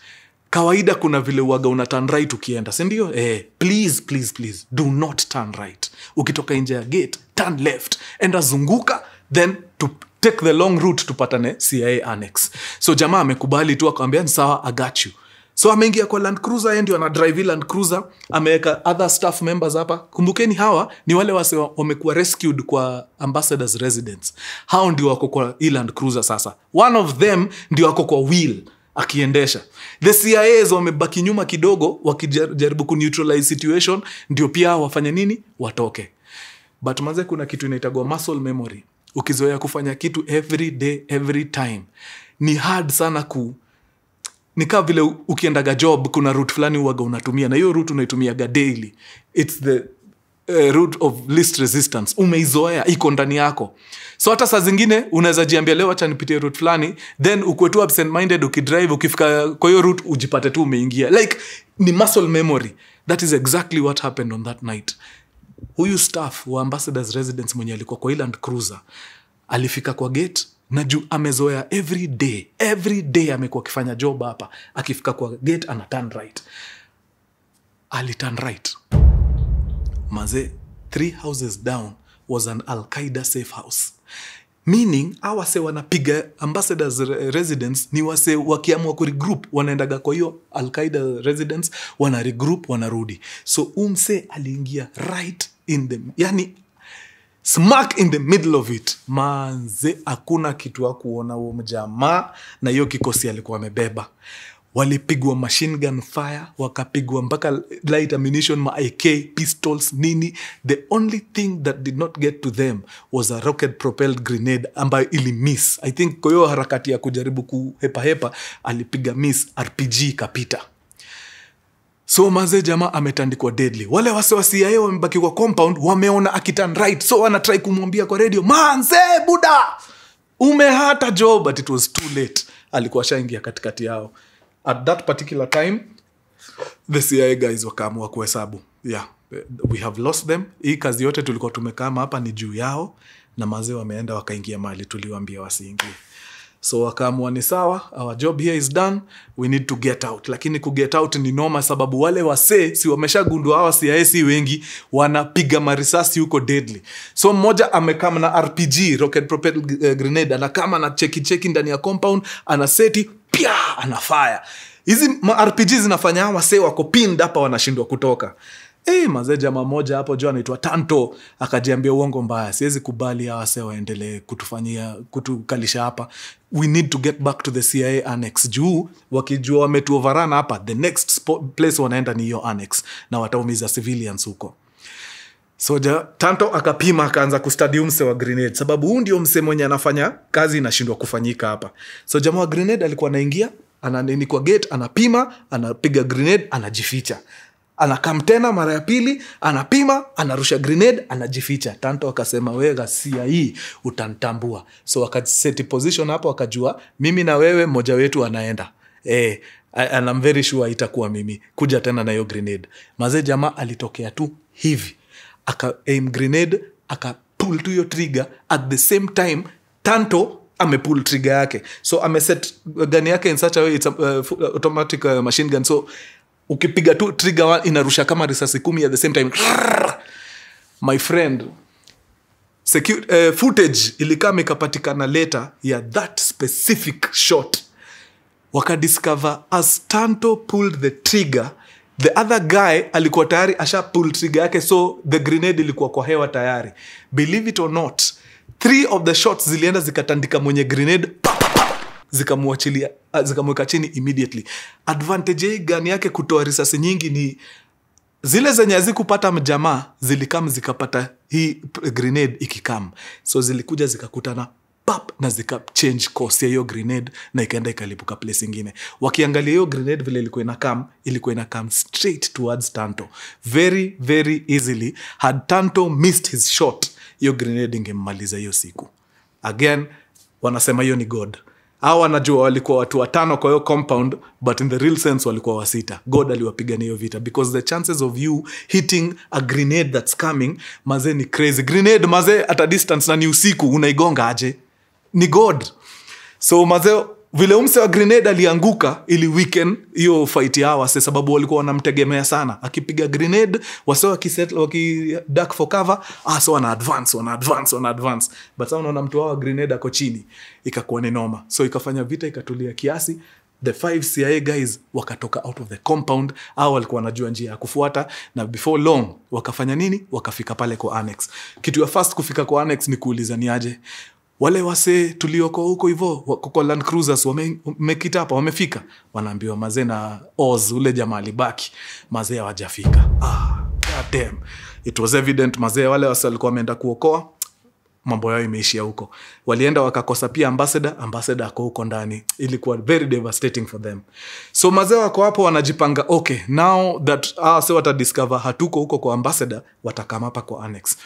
kawaida kuna vile uaga una turn right ukienda, si ndio? Please do not turn right. Ukitoka nje ya gate, turn left, enda zunguka, then to take the long route tupatane CIA annex. So jamaa amekubali tu, akamwambia ni sawa, I got you. So ameingia kwa Land Cruiser, yeye ndio ana drive Land Cruiser, ameweka other staff members hapa. Kumbukeni hawa ni wale wase wamekuwa rescued kwa ambassador's residence. Hao ndio wako kwa Land Cruiser sasa. One of them ndio wako kwa wheel akiendesha. The CIAs wamebaki nyuma kidogo wakijaribu ku neutralize situation, ndio pia wafanye nini? Watoke. But manze kuna kitu inaitagwa muscle memory. Ukizoea kufanya kitu every day, every time, ni hard sana ni kama vile ukiendaga job kuna route fulani uaga unatumia, na hiyo route unaitumiaga daily. It's the route of least resistance. Umeizoea, iko ndani yako. So hata saa zingine unaweza jiambia leo acha nipitie route fulani, then ukwe tu absent minded, ukidrive ukifika kwa hiyo route ujipate tu umeingia. Like ni muscle memory. That is exactly what happened on that night. Huyu staff wa ambassador's residence mwenye alikuwa kwa Land Cruiser alifika kwa gate, na juu amezoea every day amekuwa akifanya job hapa, akifika kwa gate ana turn right. Ali turn right. Maze 3 houses down was an Al-Qaeda safe house. Meaning awase wanapiga ambassador's residence ni wase wakiamua ku regroup wanaendaga kwa hiyo Al-Qaeda residence, wana regroup wanarudi. So umse aliingia right in the, yani smack in the middle of it. Manze hakuna kitu wa kuona huo mjamaa na hiyo kikosi alikuwa amebeba. Walipigwa machine gun fire, wakapigwa mpaka light ammunition, ma AK, pistols, nini. The only thing that did not get to them was a rocket propelled grenade ambayo ili miss. I think kwa hiyo harakati ya kujaribu kuhepa alipiga miss, RPG kapita. So maze jamaa ametandikwa deadly. Wale wase wa CIA wamebaki kwa compound, wameona akiturn right. So wana try kumwambia kwa radio, manze buda, umehata job, but it was too late. Alikuwa shaingia katikati yao. At that particular time, the CIA guys wakaamua kuhesabu. Yeah, we have lost them. Hii kazi yote tulikuwa tumekama hapa ni juu yao, na mazee wameenda wakaingia mahali tuliwaambia wasiingie. So wakaamua ni sawa, our job here is done, we need to get out. Lakini ku get out ni noma sababu wale wase si wameshagundua hawa CIA si wengi, wanapiga marisasi huko deadly. So mmoja amekama na RPG, rocket propelled grenade, anakama na cheki ndani ya compound, anaseti pia ana fire. Hizi RPG zinafanya hawa wase wako pinned hapa, wanashindwa kutoka. Mazee jamaa moja hapo juu anaitwa Tanto akajiambia uongo mbaya, siwezi kubali hawa wase waendelee kutukalisha hapa, we need to get back to the CIA annex. Juu wakijua wametuoverrun hapa, the next place wanaenda ni hiyo annex na wataumiza civilians huko. So Tanto akapima akaanza kustudy mse wa grenade, sababu huu ndio mse mwenye anafanya kazi inashindwa kufanyika hapa. So jamaa wa grenade alikuwa anaingia, ananini kwa gate, anapima, anapiga grenade, anajificha. Anakam tena mara ya pili, anapima, anarusha grenade, anajificha. Tanto akasema wewe sia hii utantambua. So wakaseti position hapo, wakajua mimi na wewe mmoja wetu anaenda. And I'm very sure itakuwa mimi. Kuja tena na hiyo grenade. Mazee jamaa alitokea tu hivi. Aka aim grenade, aka pull to your trigger at the same time Tanto amepull trigger yake. So ameset gun yake in such a way it's automatic machine gun. So ukipiga tu trigger inarusha kama risasi 10 at the same time. My friend, footage ilikama ikapatikana later ya that specific shot. Wakadiscover as Tanto pulled the trigger, the other guy alikuwa tayari asha pull trigger yake, so the grenade ilikuwa kwa hewa tayari. Believe it or not, 3 of the shots zilienda zikatandika mwenye grenade, zikamwachilia, zikamweka chini immediately. Advantage ya gun yake kutoa risasi nyingi ni zile zenye hazikupata mjamaa zilikam zikapata hii grenade ikikam. So zilikuja zikakutana na zika change course ya hiyo grenade na ikaenda ikalipuka place ingine. Wakiangalia hiyo grenade vile ilikuwa inakam straight towards Tanto. Very, very easily. Had Tanto missed his shot, hiyo grenade ingemmaliza hiyo siku. Again, wanasema hiyo ni God. Hao wanajua walikuwa watu 5 kwa hiyo compound, but in the real sense walikuwa 6. God aliwapigania hiyo vita because the chances of you hitting a grenade that's coming, mazee ni crazy. Grenade mazee at a distance na ni usiku, unaigonga aje? Ni God. So mazee vile umse wa grenade alianguka ili weekend hiyo fight ya wase, sababu walikuwa wanamtegemea sana. Akipiga grenade wase duck for cover, so wana advance. But sasa unaona mtu wa grenade ako chini, ikakuwa ni noma. So ikafanya vita ikatulia kiasi. The 5 CIA guys wakatoka out of the compound, au walikuwa wanajua njia ya kufuata, na before long wakafanya nini? Wakafika pale kwa annex. Kitu ya first kufika kwa annex ni kuuliza ni aje wale wase tulioko huko hivyo kwa Land Cruisers wamekita hapa, wamefika. Wanaambiwa mazee na Oz ule jamaa alibaki, mazee hawajafika. God damn. It was evident mazee wale wase walikuwa wameenda kuokoa, mambo yao imeishia huko. Walienda wakakosa pia ambassador ako huko ndani. Ilikuwa very devastating for them. So mazee wako hapo wanajipanga, okay, now that so watadiscover hatuko huko kwa ambassador, watakama hapa kwa annex.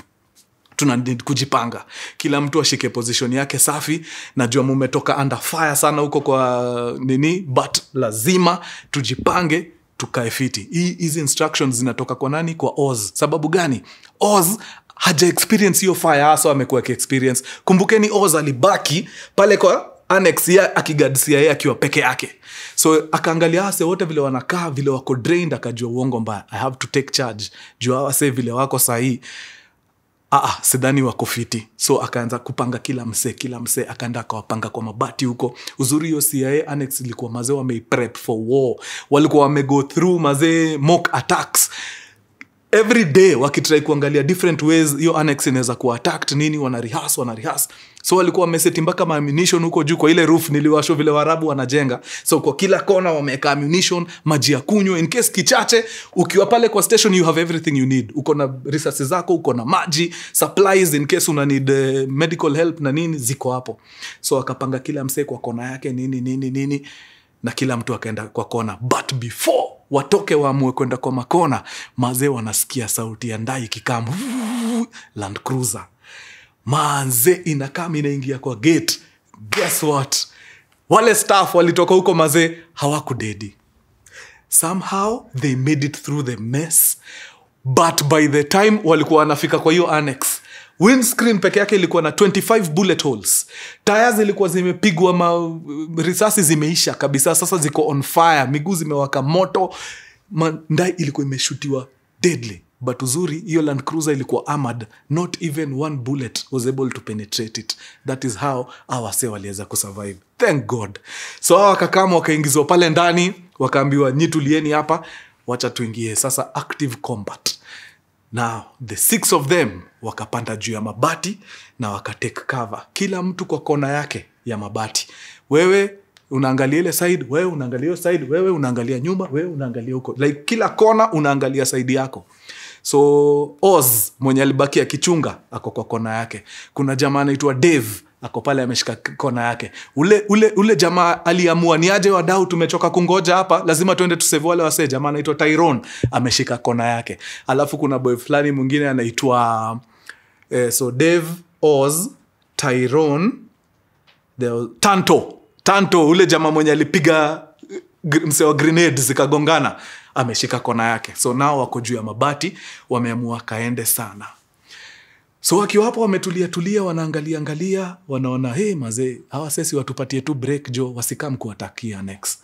Tunadid kujipanga. Kila mtu ashike position yake safi. Najua mumetoka under fire sana huko kwa nini, but lazima tujipange tukae fiti. Hizi instructions zinatoka kwa nani? Kwa Oz. Sababu gani? Oz haja experience hiyo fire, so amekuwa experience. Kumbukeni Oz alibaki pale kwa annex ya akigadisia yeye akiwa peke yake. So akaangalia hase wote vile wanakaa, vile wako drained, akajua uongo mbaya. I have to take charge. Jua wase vile wako sahi. Sidhani wako fiti. So akaanza kupanga kila mse akaenda akawapanga kwa mabati huko. Uzuri hiyo CIA annex ilikuwa mazee wameiprep for war. Walikuwa wamego through mazee mock attacks. Every day wakitry kuangalia different ways hiyo annex inaweza kuwa attacked nini, wana rehearse. So walikuwa wameseti mpaka ammunition huko juu kwa ile roof niliwasho vile Waarabu wanajenga. So kwa kila kona wameka ammunition, maji ya kunywa in case kichache. Ukiwa pale kwa station you have everything you need. Uko na resources zako, uko na maji, supplies in case una need medical help na nini ziko hapo. So akapanga kila mse kwa kona yake nini na kila mtu akaenda kwa kona. But before watoke waamue kwenda kwa makona, mazee wanasikia sauti ya ndai kikamu Land Cruiser. Manze inakam inaingia kwa gate. Guess what? Wale staff walitoka huko mazee hawakudedi. Somehow they made it through the mess. But by the time walikuwa wanafika kwa hiyo annex, windscreen peke yake ilikuwa na 25 bullet holes. Tires ilikuwa zimepigwa, risasi zimeisha kabisa, sasa ziko on fire, miguu zimewaka moto, ndai ilikuwa imeshutiwa deadly. But uzuri hiyo Land Cruiser ilikuwa armored, not even one bullet was able to penetrate it. That is how our say waliweza kusurvive. Thank God. So hawa wakakama wakaingizwa pale ndani, wakaambiwa nyitulieni hapa. wacha tuingie sasa active combat. Now the 6 of them wakapanda juu ya mabati na wakatake cover, kila mtu kwa kona yake ya mabati. Wewe unaangalia ile side, wewe unaangalia side, wewe unaangalia nyuma, wewe unaangalia huko, like kila kona unaangalia side yako. So Oz mwenye alibaki akichunga ako kwa kona yake. Kuna jamaa anaitwa Dave ako pale ameshika kona yake. Ule jamaa aliamua ni aje wadau, tumechoka kungoja hapa, lazima tuende tusave wale wase. Jamaa anaitwa Tyrone ameshika kona yake. Alafu kuna boy fulani mwingine anaitwa so Dave, Oz, Tyrone, Tanto ule jamaa mwenye alipiga mse wa grenade zikagongana ameshika kona yake. So nao wako juu ya mabati, wameamua kaende sana. So wakiwa hapo wametulia wanaangalia, wanaona hey mazee, hawa sesi watupatie tu break jo, wasikam kuatakia next.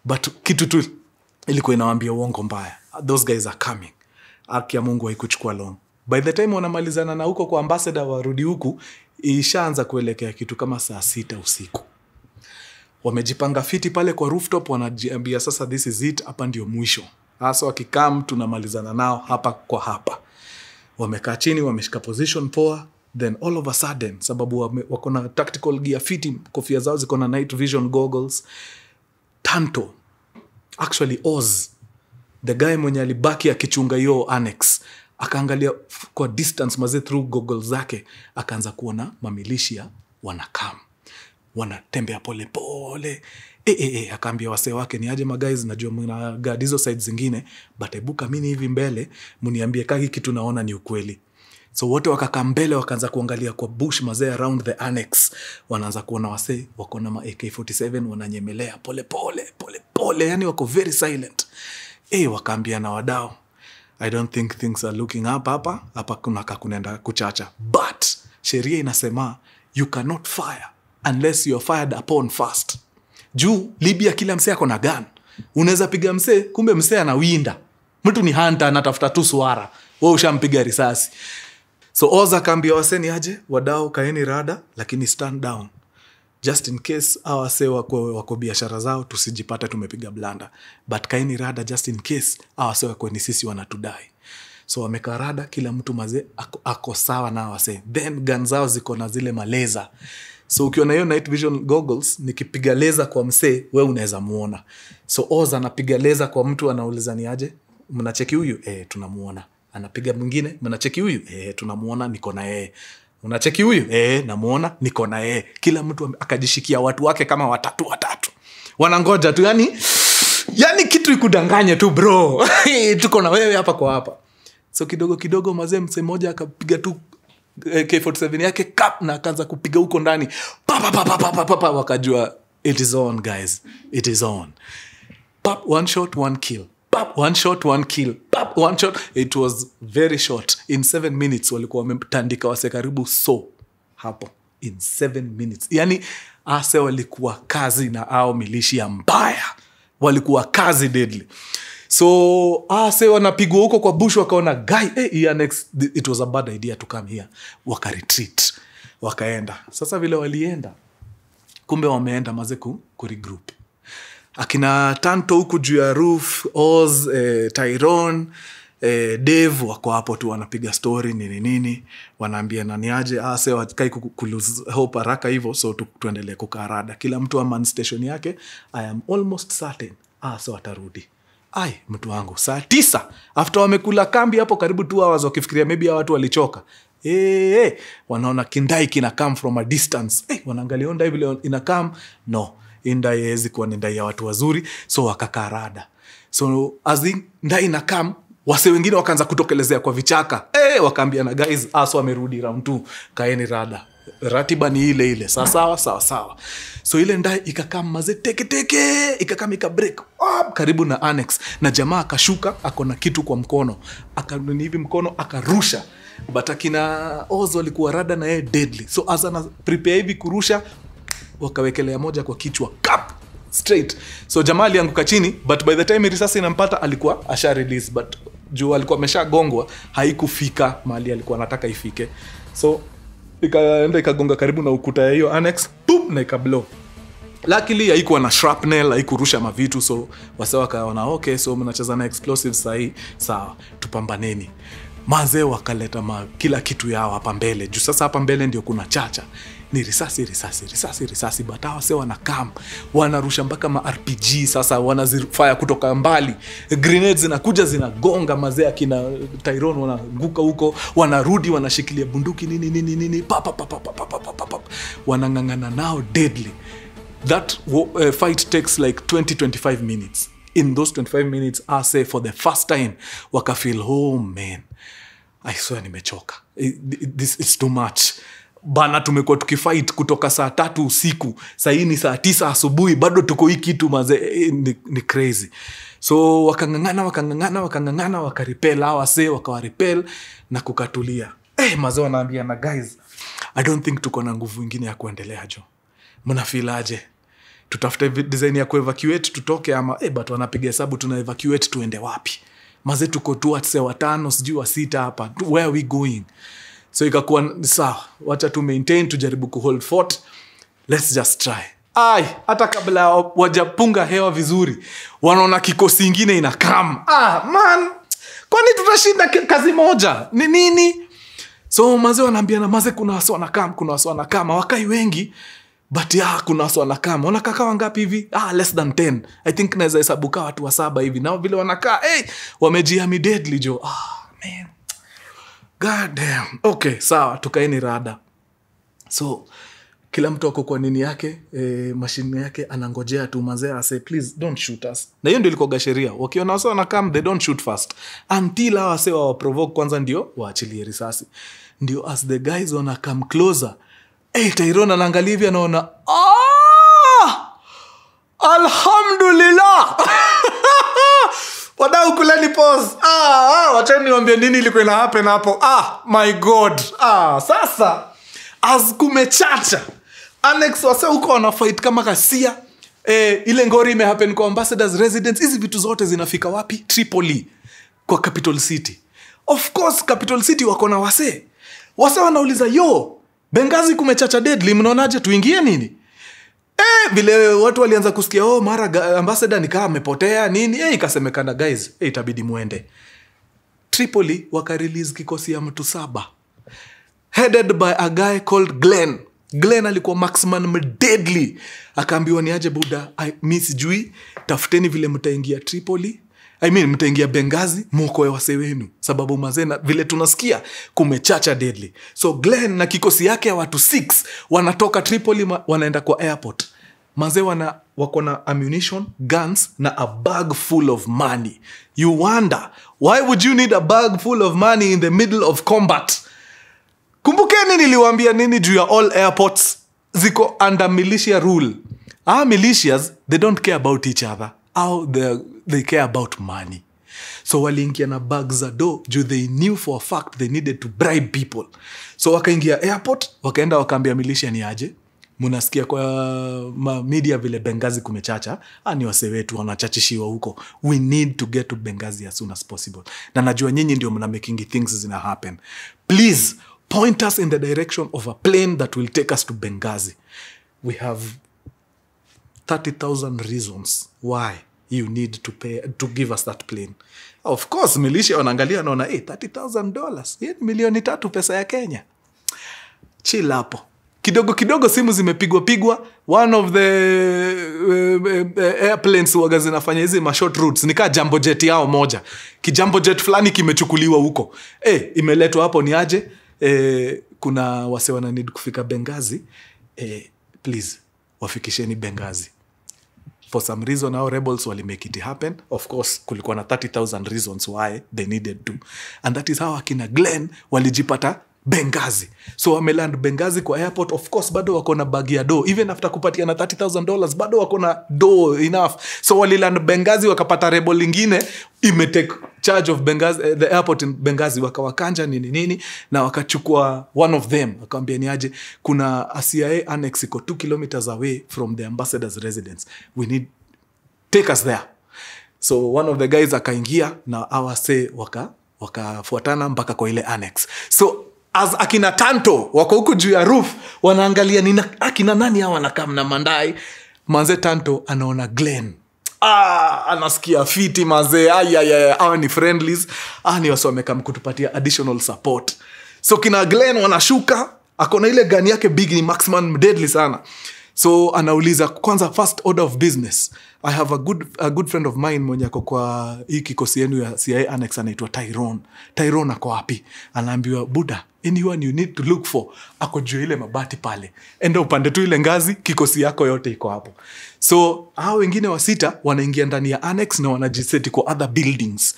But kitu tu ilikuwa inawaambia uongo mbaya. Those guys are coming. Haki ya Mungu haikuchukua long. By the time wanamalizana na huko kwa ambassador warudi huku, ishaanza kuelekea kitu kama saa 6 usiku. Wamejipanga fiti pale kwa rooftop, wanajiambia sasa this is it, hapa ndio mwisho. Hasa wakikam tunamalizana nao hapa kwa hapa. Wamekaa chini, wameshika position poa, then all of a sudden, sababu wako na tactical gear fiti, kofia zao ziko na night vision goggles, Tanto, actually Oz, the guy mwenye alibaki akichunga hiyo annex, akaangalia kwa distance maze through goggles zake, akaanza kuona mamilishia wanakam, wanatembea pole pole. Akaambia wase wake, ni aje guys, najua mna guard hizo sides zingine, but ebuka mimi hivi mbele mniambie kaki kitu naona ni ukweli. So wote wakakaa mbele, wakaanza kuangalia kwa bush mazee around the annex. Wanaanza kuona wase wako na AK47 wananyemelea pole pole, yani wako very silent. Wakaambia na wadau, I don't think things are looking up hapa kunaenda kuchacha. But sheria inasema you cannot fire unless you are fired upon first. Juu Libya kila msee ako na gun. Unaweza piga msee, kumbe msee anawinda. Mtu ni hunter, anatafuta tu swara, wewe ushampiga risasi. So Oza kaambia waseni aje, wadau kaeni rada, lakini stand down, just in case hawa wase wako biashara zao tusijipata tumepiga blanda. But kaeni rada just in case hawa wase wako ni sisi wanatudai. So wamekaa rada, kila mtu mazee ako sawa na wase. Then gun zao ziko na zile maleza. So ukiwa na hiyo night vision goggles, nikipiga laser kwa msee, wewe unaweza muona. So Oza anapiga laser kwa mtu, anauliza ni aje, mnacheki huyu? Tunamuona. Anapiga mwingine, mnacheki huyu? Tunamuona, niko na yeye. Unacheki huyu? Namuona, niko na yeye. Kila mtu akajishikia watu wake kama watatu. Wanangoja tu, yani kitu ikudanganye tu bro. Tuko na wewe hapa kwa hapa. So kidogo mazee msee mmoja akapiga tu K47 yake kap na akaanza kupiga huko ndani. Pa wakajua it is on guys. It is on. Pap, 1 shot 1 kill. Pap, 1 shot 1 kill. Pap, 1 shot. It was very short. In 7 minutes walikuwa wametandika wase karibu hapo. In 7 minutes. Yani ase walikuwa kazi na ao milishia mbaya. Walikuwa kazi deadly. So ase wanapigwa huko kwa bush, wakaona guy next it was a bad idea to come here, waka retreat, wakaenda. Sasa vile walienda, kumbe wameenda maze ku regroup. Akina Tanto huku juu ya roof, Oz, Tyrone, Dave wako hapo tu wanapiga story nini, wanaambia nani aje ase wakai kulose hope haraka hivyo. So tuendelee kukarada, kila mtu man station yake. I am almost certain ase watarudi. Mtu wangu, saa 9 after wamekula kambi hapo karibu 2 hours, wakifikiria maybe hawa watu walichoka. Wanaona kindai kina come from a distance. Wanaangalia ndai vile ina come. No, ndai hezi kuwa ndai ya watu wazuri. So wakakarada. So as in ndai ina come, wase wengine wakaanza kutokelezea kwa vichaka. Wakaambia na guys, aso wamerudi round 2, kaeni rada. Ratiba ni ile sawa. So ile ndai ikakam maze teke ikakam ikabreak karibu na annex, na jamaa akashuka akona kitu kwa mkono, akanuni hivi mkono akarusha. But akina Oz walikuwa rada na yeye deadly. So as ana prepare hivi kurusha, wakawekelea moja kwa kichwa kap straight. So jamaa alianguka chini, but by the time risasi inampata alikuwa asha release, but juu alikuwa ameshagongwa haikufika mahali alikuwa anataka ifike. So ikaenda ikagonga karibu na ukuta ya hiyo annex, boom, na ikablow. Luckily haikuwa na shrapnel, haikurusha mavitu, so wase wakaona okay, so mnacheza na explosives sahi, sawa, tupambaneni. Mazee wakaleta kila kitu yao hapa mbele. Juu sasa hapa mbele ndio kuna chacha. Ni risasi, but hawa wase wanakam, wanarusha mpaka ma RPG, sasa wanazifire kutoka mbali. Grenades zinakuja zinagonga, mazee akina Tyrone wanaanguka huko, wanarudi wanashikilia bunduki nini pap. Wanangangana nao deadly. That fight takes like 20-25 minutes. In those 25 minutes, I say for the first time, waka feel, oh man, I swear nimechoka. This is too much. Bana tumekuwa tukifight kutoka saa 3 usiku. Saa hii ni saa 9 asubuhi, bado tuko hii kitu maze, ni crazy. So wakangangana, wakarepel, wakawarepel na kukatulia. Maze wanaambia na guys, I don't think tuko na nguvu nyingine ya kuendelea jo. Mna feel aje? Tutafute design ya kuevacuate tutoke ama but wanapiga hesabu tuna evacuate tuende wapi? Maze tuko tu at 5 sijui 6 hapa. Where are we going? So ikakuwa sawa, wacha tu maintain, tujaribu ku hold fort. Let's just try. Hata kabla wajapunga hewa vizuri, wanaona kikosi kingine inakam. Man, kwani tutashinda kazi moja? Ni nini? So maze wanaambiana, maze kuna watu wanakam, wakai wengi. But kuna watu wanakam. Wanakaa wangapi hivi? Less than 10. I think naweza hesabuka watu 7 hivi. Nao vile wanakaa, wamejihami deadly jo. Man. God damn. Okay, sawa, tukaeni rada. So, kila mtu ako kwa nini yake, mashine yake, anangojea tu mazee say, please don't shoot us. Na hiyo ndio ilikuwa sheria. Wakiona wase wanakam, they don't shoot first. Until wase waprovoke kwanza ndio waachilie risasi. Ndio as the guys wanakam closer, Tyrone anaangalia hivi anaona, alhamdulillah. Wadau kuleni pause. Wachani niwaambie nini ilikuwa ina happen hapo. My god. Sasa as kumechacha, annex wase huko wana fight kama kasia. Ile ngori ime happen kwa ambassador's residence. Hizi vitu zote zinafika wapi? Tripoli, kwa capital city. Of course capital city wako na wase wanauliza, yo Benghazi kumechacha deadly, mnaonaje tuingie nini? Vile watu walianza kusikia mara ambassador nikaa amepotea nini, ikasemekana guys, itabidi muende. Tripoli waka release kikosi ya mtu 7 headed by a guy called Glenn. Glenn alikuwa marksman deadly. Akaambiwa ni aje buda, mimi sijui, tafuteni vile mtaingia Tripoli. mtaingia Benghazi, mwokoe wase wenu. Sababu mazena, vile tunasikia, kumechacha deadly. So Glenn na kikosi yake ya watu 6, wanatoka Tripoli, wanaenda kwa airport. Maze wako na ammunition, guns, na a bag full of money. You wonder, why would you need a bag full of money in the middle of combat? Kumbukeni niliwaambia nini juu ya all airports ziko under militia rule. Militias, they don't care about each other. They care about money. So waliingia na bags za do, juu they knew for a fact they needed to bribe people. So wakaingia airport, wakaenda wakaambia militia ni aje. Munasikia kwa media vile Benghazi kumechacha, ni wase wetu wanachachishiwa huko. We need to get to Benghazi as soon as possible. Na najua nyinyi ndio mna making things zina happen. Please point us in the direction of a plane that will take us to Benghazi. We have 30,000 reasons why you need to give us that plane. Of course, militia wanaangalia naona, $30,000. Hiyo ni milioni 3 pesa ya Kenya. Chill hapo. Kidogo simu zimepigwa. One of the airplanes waga zinafanya hizi ma short routes. Nika jumbo jet yao moja. Kijumbo jet fulani kimechukuliwa huko. Imeletwa hapo ni aje. Kuna wase wana need kufika Benghazi. Please, wafikisheni Benghazi. For some reason, our rebels will make it happen. Of course, kulikuwa na 30,000 reasons why they needed to. And that is how akina Glenn walijipata Benghazi. So wameland Benghazi kwa airport. Of course, bado wako na bag ya do. Even after kupatia na $30,000, bado wako na do enough. So waliland Benghazi, wakapata rebel lingine imetake charge of Benghazi, the airport in Benghazi, wakawakanja nini na wakachukua one of them. Wakaambia ni aje, kuna a CIA annex iko 2 kilometers away from the ambassador's residence. Take us there. So one of the guys akaingia na awase wakafuatana mpaka kwa ile annex. So as akina Tanto wako huko juu ya roof, wanaangalia akina nani hawa wanakaa na mandai. manze Tanto anaona Glenn. Anasikia fiti manze. Hawa ni friendlies. Ni wasomeka mkutupatia additional support. So kina Glenn wanashuka, akona ile gani yake big, ni marksman deadly sana. So anauliza kwanza, first order of business, I have a good friend of mine mwenye ako kwa hii kikosi yenu ya CIA Annex, anaitwa Tyrone ako wapi? Anaambiwa, Buddha, anyone you need to look for ako juu ile mabati pale, enda upande tu ile ngazi, kikosi yako yote iko hapo. So hao wengine wa 6 wanaingia ndani ya Annex na wanajiseti kwa other buildings.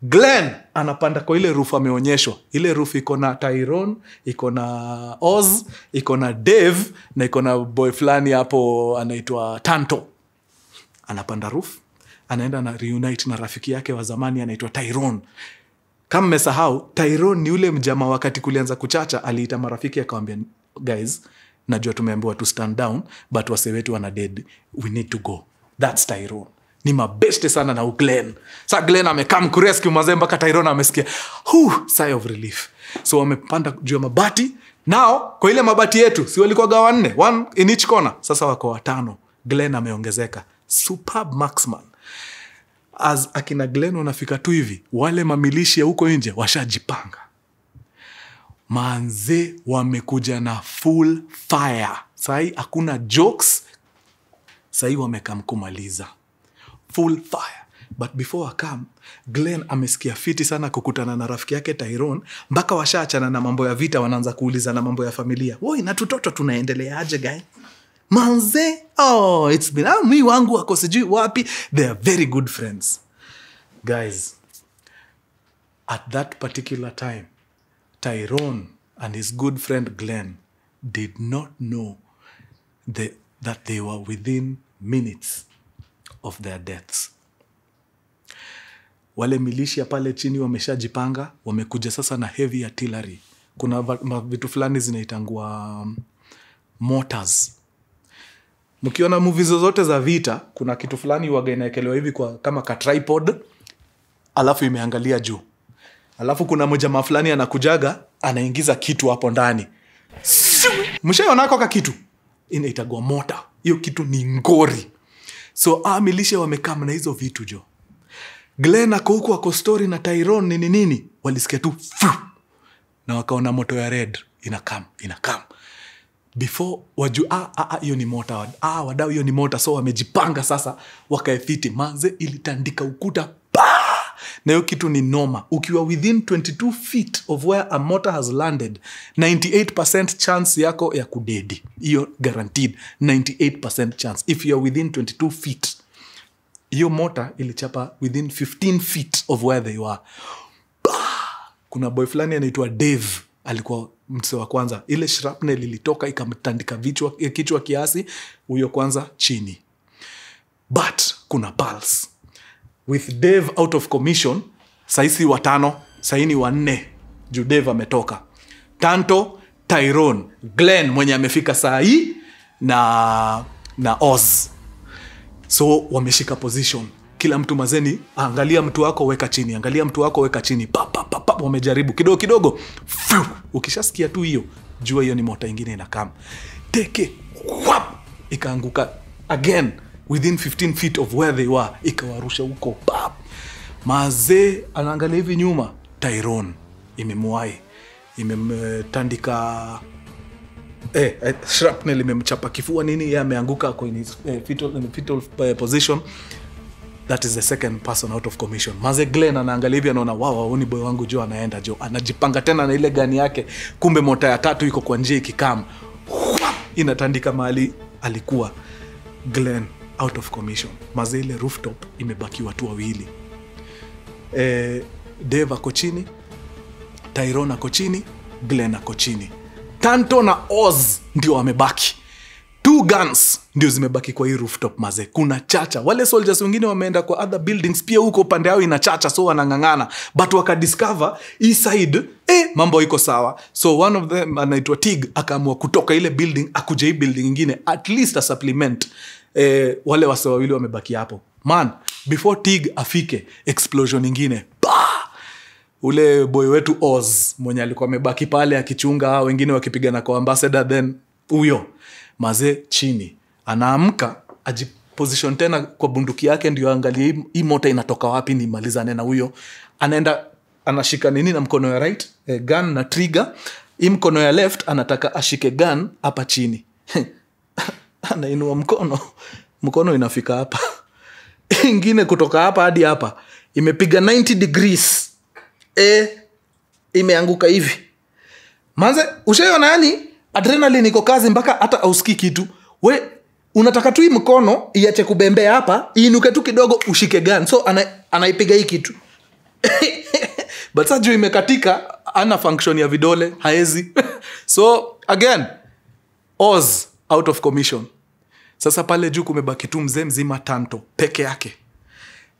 Glenn anapanda kwa ile roof ameonyeshwa. Ile roof iko na Tyrone, iko na Oz, iko na Dave, na iko na boy flani hapo anaitwa Tanto. Anapanda roof, anaenda na reunite na rafiki yake wa zamani anaitwa Tyrone. Kama mmesahau, Tyrone ni yule mjama wakati kulianza kuchacha aliita marafiki akamwambia, guys, najua tumeambiwa to stand down, but wase wetu wana dead, we need to go. That's Tyrone. Ni mabeste sana na Glenn. Sa Glenn amekam kurescue mazee mpaka Tyrone amesikia sigh of relief. So wamepanda juu ya mabati. Now kwa ile mabati yetu si walikuwa gawa 4, one in each corner. Sasa wako 5. Glenn ameongezeka. Superb marksman. As akina Glenn wanafika tu hivi, wale mamilishi huko nje washajipanga. Manze wamekuja na full fire. Sai hakuna jokes. Sai wamekam kumaliza. Full fire. But before I come, Glenn amesikia fiti sana kukutana na rafiki yake Tyrone, mpaka washaachana na mambo ya vita, wanaanza kuuliza na mambo ya familia. Woi, na tutoto tunaendelea aje guy? Manze, it's been mi wangu wako sijui wapi. They are very good friends. Guys, at that particular time, Tyrone and his good friend Glenn did not know that they were within minutes of their deaths. Wale militia pale chini wameshajipanga, wamekuja sasa na heavy artillery. Kuna vitu fulani zinaitangwa mortars. Mkiona movies zote za vita, kuna kitu fulani waga inaekelewa hivi kwa kama ka tripod, alafu imeangalia juu. Alafu kuna mjamaa fulani anakujaga, anaingiza kitu hapo ndani. Mshaona kwa kitu inaitagwa mortar. Hiyo kitu ni ngori. So militia wamekam na hizo vitu jo. Glenn ako huko ako story na Tyrone nini walisikia tu na wakaona moto ya red inakam. Before waju hiyo ni moto. Wadau hiyo ni moto. So wamejipanga sasa wakaefiti. Manze ilitandika ukuta. Na hiyo kitu ni noma. Ukiwa within 22 feet of where a mortar has landed, 98% chance yako ya kudedi. Hiyo guaranteed. 98% chance. If you are within 22 feet. Hiyo mortar ilichapa within 15 feet of where they were. Kuna boy flani anaitwa Dave. Alikuwa mse wa kwanza. Ile shrapnel ilitoka ikamtandika kichwa kiasi. Huyo kwanza chini. But kuna pulse. With Dave out of commission, saisi 5, saini 4. Juu Dave ametoka. Tanto, Tyrone, Glenn mwenye amefika saa hii na Oz. So wameshika position. Kila mtu mazeni, angalia mtu wako weka chini, angalia mtu wako weka chini. Wamejaribu kidogo. Ukishasikia tu hiyo, jua hiyo ni mota ingine inakam. Teke, ikaanguka again within 15 feet of where they were, ikawarusha huko. Mazee anaangalia hivi nyuma, Tyrone imemwai, imemtandika shrapnel imemchapa kifua nini, yeye ameanguka kwa fetal position. That is the second person out of commission. Mazee Glenn anaangalia hivi anaona wow, ni boy wangu jo anaenda jo. Anajipanga tena na ile gani yake, kumbe mota ya 3 iko kwa njia ikikam. Inatandika mahali alikuwa. Glenn out of commission. Mazee ile rooftop imebaki watu wawili. Dave ako chini, Tyrone ako chini, Glenn ako chini. Tanto na Oz ndio wamebaki. 2 guns ndio zimebaki kwa hii rooftop mazee. Kuna chacha. Wale soldiers wengine wameenda kwa other buildings pia huko pande yao ina chacha, so wanangangana. But wakadiscover hii side mambo iko sawa. So one of them anaitwa Tig akaamua kutoka ile building akuja hii building nyingine, at least a supplement. Wale wase wawili wamebaki hapo. Man, before Tig afike, explosion nyingine. Ule boy wetu Oz mwenye alikuwa amebaki pale akichunga, wengine wakipigana kwa ambassador, then huyo mazee chini anaamka ajiposition tena kwa bunduki yake ndio angalie hii mota inatoka wapi nimalizane na huyo. Anaenda anashika nini na mkono ya right, gun na trigger. Hii mkono ya left anataka ashike gun hapa chini. Anainua mkono inafika hapa. Ingine kutoka hapa hadi hapa imepiga 90 degrees. Imeanguka hivi. Manze ushaona yani adrenaline iko kazi mpaka hata ausikii kitu. We unataka tu hii mkono iache kubembea hapa, iinuke tu kidogo ushike gun. So anaipiga hii kitu. But sasa juu imekatika, ana function ya vidole, haezi. So again, Oz out of commission. Sasa pale juu kumebaki tu mzee mzima Tanto peke yake.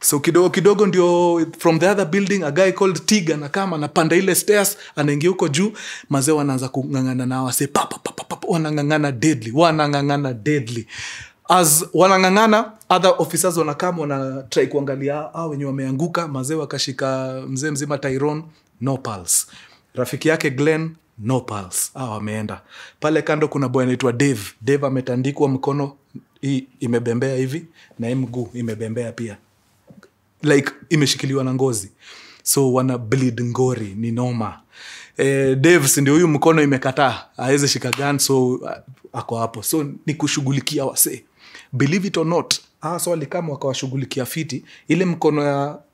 So kidogo ndio from the other building a guy called Tiga na kama anapanda ile stairs, anaingia huko juu, mazee wanaanza kungangana na wase wanangangana deadly. As wanangangana, other officers wanakama wana try kuangalia wenye wameanguka. Mazee wakashika mzee mzima Tyrone, no pulse. Rafiki yake Glenn, no pulse. Wameenda. Pale kando kuna boy anaitwa Dave ametandikwa mkono imebembea hivi na mguu imebembea pia. Like imeshikiliwa na ngozi. So wana bleed ngori, ni noma. Dave si ndio huyu mkono imekataa, hawezi shika gun, so ako hapo. So ni kushughulikia wase. Believe it or not, swali kama wakawashughulikia fiti, ile mkono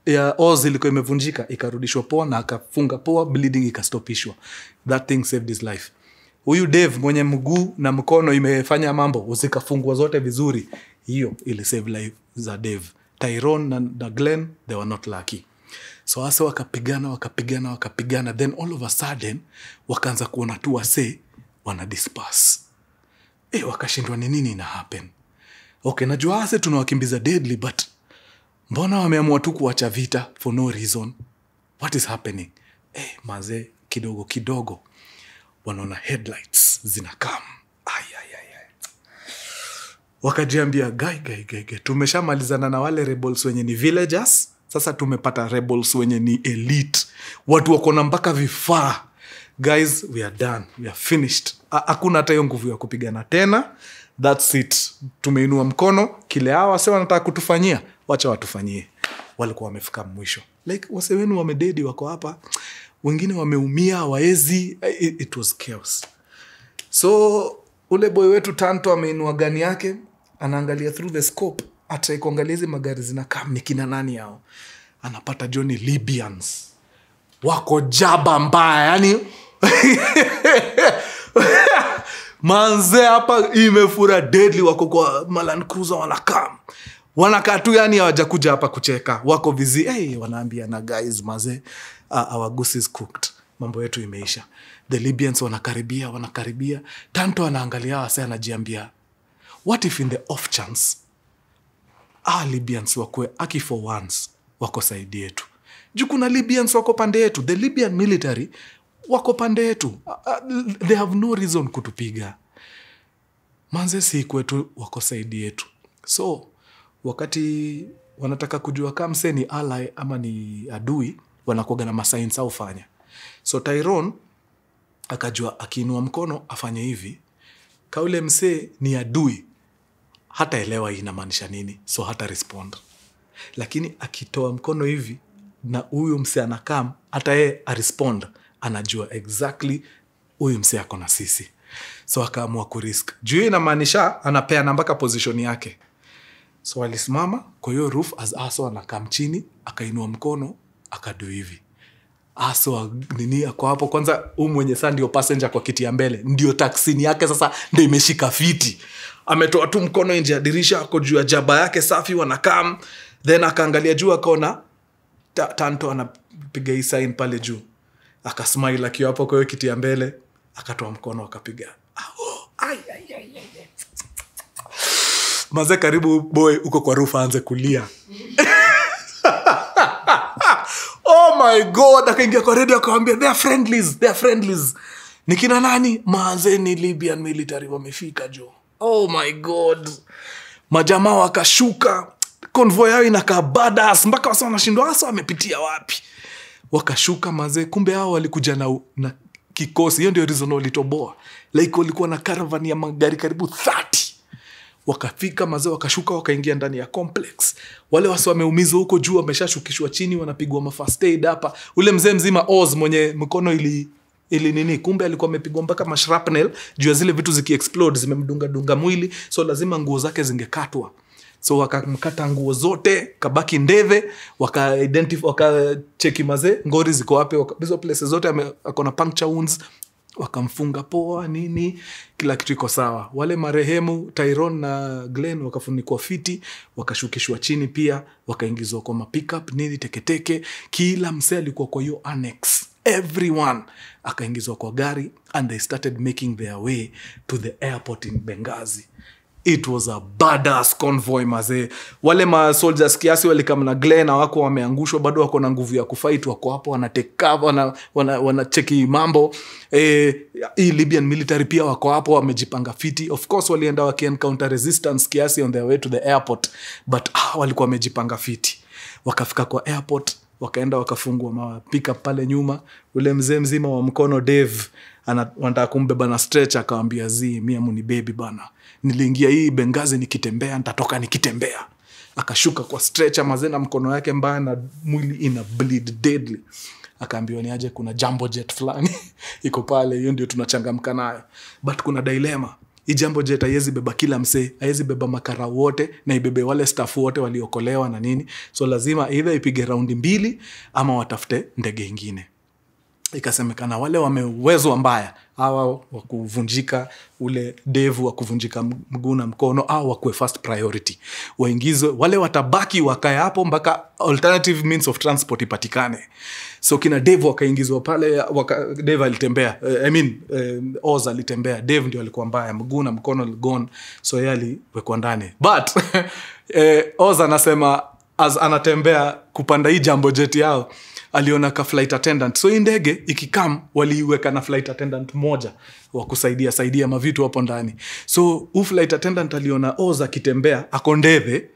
ya Oz ilikuwa imevunjika, ikarudishwa poa na akafunga poa, bleeding ikastopishwa. That thing saved his life. Huyu Dave mwenye mguu na mkono imefanya mambo, uzikafungwa zote vizuri, hiyo ili save life za Dave. Tyrone na Glenn, they were not lucky. So asa wakapigana. Then all of a sudden, wakaanza kuona tu wase, wana disperse. Wakashindwa ni nini ina happen. Okay, najua ase tunawakimbiza deadly, but mbona wameamua tu kuacha vita for no reason? What is happening? Maze kidogo wanaona headlights zinakam. Wakajiambia guy, tumeshamalizana na wale rebels wenye ni villagers, sasa tumepata rebels wenye ni elite, watu wako na mpaka vifaa. Guys, we are done, we are finished. Hakuna hata hiyo nguvu ya kupigana tena. That's it. Tumeinua mkono, kile hawa wase wanataka kutufanyia, wacha watufanyie. Walikuwa wamefika mwisho. Like wase wenu wamededi wako hapa, wengine wameumia, waezi. It was chaos. So ule boy wetu Tanto ameinua gani yake, anaangalia through the scope, ata kuangalia hizi magari zinakam ni kina nani hao. Anapata Johnny Libyans. Wako jaba mbaya, yani manze hapa imefura deadly, wako kwa Land Cruiser wanakam. Wanakaa tu yani hawajakuja hapa kucheka. Wako busy, wanaambia na guys maze, our goose is cooked. Mambo yetu imeisha. The Libyans wanakaribia. Tanto anaangalia wase anajiambia, what if in the off chance Libyans wakwe aki for once wako side yetu. Juu kuna Libyans wako pande yetu. The Libyan military wako pande yetu. They have no reason kutupiga. Manze si kwetu, wako side yetu. So wakati wanataka kujua kama mse ni ally ama ni adui, wanakuwa na masigns au fanya. So Tyrone akajua akiinua mkono afanye hivi, kaule mse ni adui, hata elewa inamaanisha nini, so hata respond. Lakini akitoa mkono hivi na huyu mse anakam, hata yeye respond, anajua exactly huyu mse ako na sisi. So akaamua kurisk. Juu inamaanisha anapea mpaka position yake. So alisimama kwa hiyo roof as aso anakam chini, akainua mkono, akadu hivi. Aso nini ako hapo kwanza, mwenye saa ndio passenger kwa kiti ya mbele, ndio taksini yake sasa ndio imeshika fiti. Ametoa tu mkono nje ya dirisha, ako juu ya jaba yake safi, wanakam. Then akaangalia juu akaona Tanto anapiga hii sign pale juu. Akasmile akiwa hapo kwa hiyo kiti ya mbele, akatoa mkono akapiga. Maze karibu boy uko kwa roof aanze kulia. Oh my god, akaingia kwa radio akawaambia they are friendlies. Nikina nani? Maze ni Libyan military wamefika jo. Oh my god. Majamaa wakashuka. Convoy yao inakaa badass mpaka wasa wanashindwa hasa wamepitia wapi. Wakashuka maze, kumbe hao walikuja na kikosi. Hiyo ndio reason walitoboa. Like walikuwa na caravan ya magari karibu 30. wakafika mazee, wakashuka wakaingia ndani ya complex. Wale wasi wameumizwa huko juu wameshashukishwa chini, wanapigwa first aid hapa. Ule mzee mzima Oz mwenye mkono ili nini, kumbe alikuwa amepigwa mpaka mashrapnel juu ya zile vitu zikiexplode zimemdunga mwili, so lazima nguo zake zingekatwa. So wakamkata nguo zote, kabaki ndeve, wakacheki mazee ngori ziko wapi, hizo places zote akona puncture wounds, wakamfunga poa nini, kila kitu iko sawa. Wale marehemu Tyrone na Glenn wakafunikwa fiti, wakashukishwa chini pia, wakaingizwa kwa pickup nini teketeke. Kila msee alikuwa kwa hiyo annex, everyone akaingizwa kwa gari, and they started making their way to the airport in Benghazi. It was a badass convoy mazee. Wale soldiers kiasi walikam na Glenn wako wameangushwa, bado wako na nguvu ya kufight, wako hapo wanatake cover, wanacheki mambo. Hii Libyan military pia wako hapo wamejipanga fiti. Of course walienda waki-encounter resistance kiasi on their way to the airport, but walikuwa wamejipanga fiti. Wakafika kwa airport, wakaenda wakafungua pick-up pale nyuma. Ule mzee mzima wa mkono Dave wanataka kumbeba na stretcher, akamwambia mimi amuni baby bana, niliingia hii Benghazi nikitembea, nitatoka nikitembea. Akashuka kwa stretcher mazee na mkono yake mbaya na mwili ina bleed deadly. Akaambiwa ni aje kuna jumbo jet fulani iko pale, hiyo ndio tunachangamka nayo. But kuna dilemma. Hii jumbo jet haiwezi beba kila msee, haiwezi beba makara wote na ibebe wale staff wote waliokolewa na nini. So lazima either ipige raundi 2 ama watafute ndege nyingine. Ikasemekana wale wamewezwa mbaya, hawa wakuvunjika ule devu wakuvunjika mguu na mkono, au wakue first priority, waingizwe. Wale watabaki wakae hapo mpaka alternative means of transport ipatikane. So kina devu wakaingizwa pale, devu alitembea, Oz alitembea, devu ndio alikuwa mbaya, mguu na mkono gone, so yeye aliwekwa ndani. But Oz anasema as anatembea kupanda hii jumbo jet yao, aliona ka flight attendant. So ndege ikikam waliweka na flight attendant moja wa kusaidia mavitu hapo ndani. So flight attendant aliona Oz akitembea ako ndeve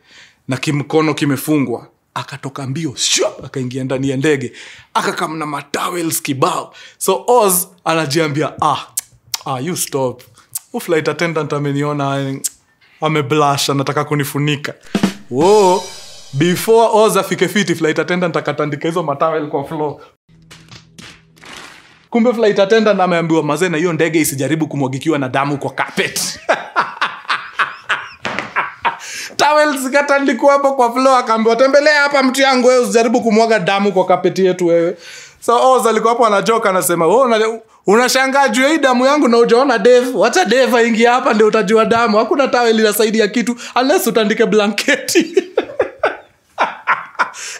na kimkono kimefungwa, akatoka mbio akaingia ndani ya ndege, akakamna matowels kibao. So Oz anajiambia you stop, flight attendant ameniona ameblush, anataka kunifunika. Whoa, before Oz afike fiti, flight attendant akatandika hizo matowel kwa floor. Kumbe flight attendant ameambiwa mazee na hiyo ndege isijaribu kumwagikiwa na damu kwa carpet. Towels zikatandikwa hapo kwa floor, akaambiwa tembelea hapa mtu yangu wewe, usijaribu kumwaga damu kwa carpet yetu wewe. So Oz alikuwa hapo anajoka, anasema unashangaa juu hii damu yangu na hujaona Dave, wacha Dave aingie hapa ndio utajua damu. Hakuna towel inasaidia kitu unless utandike blanketi.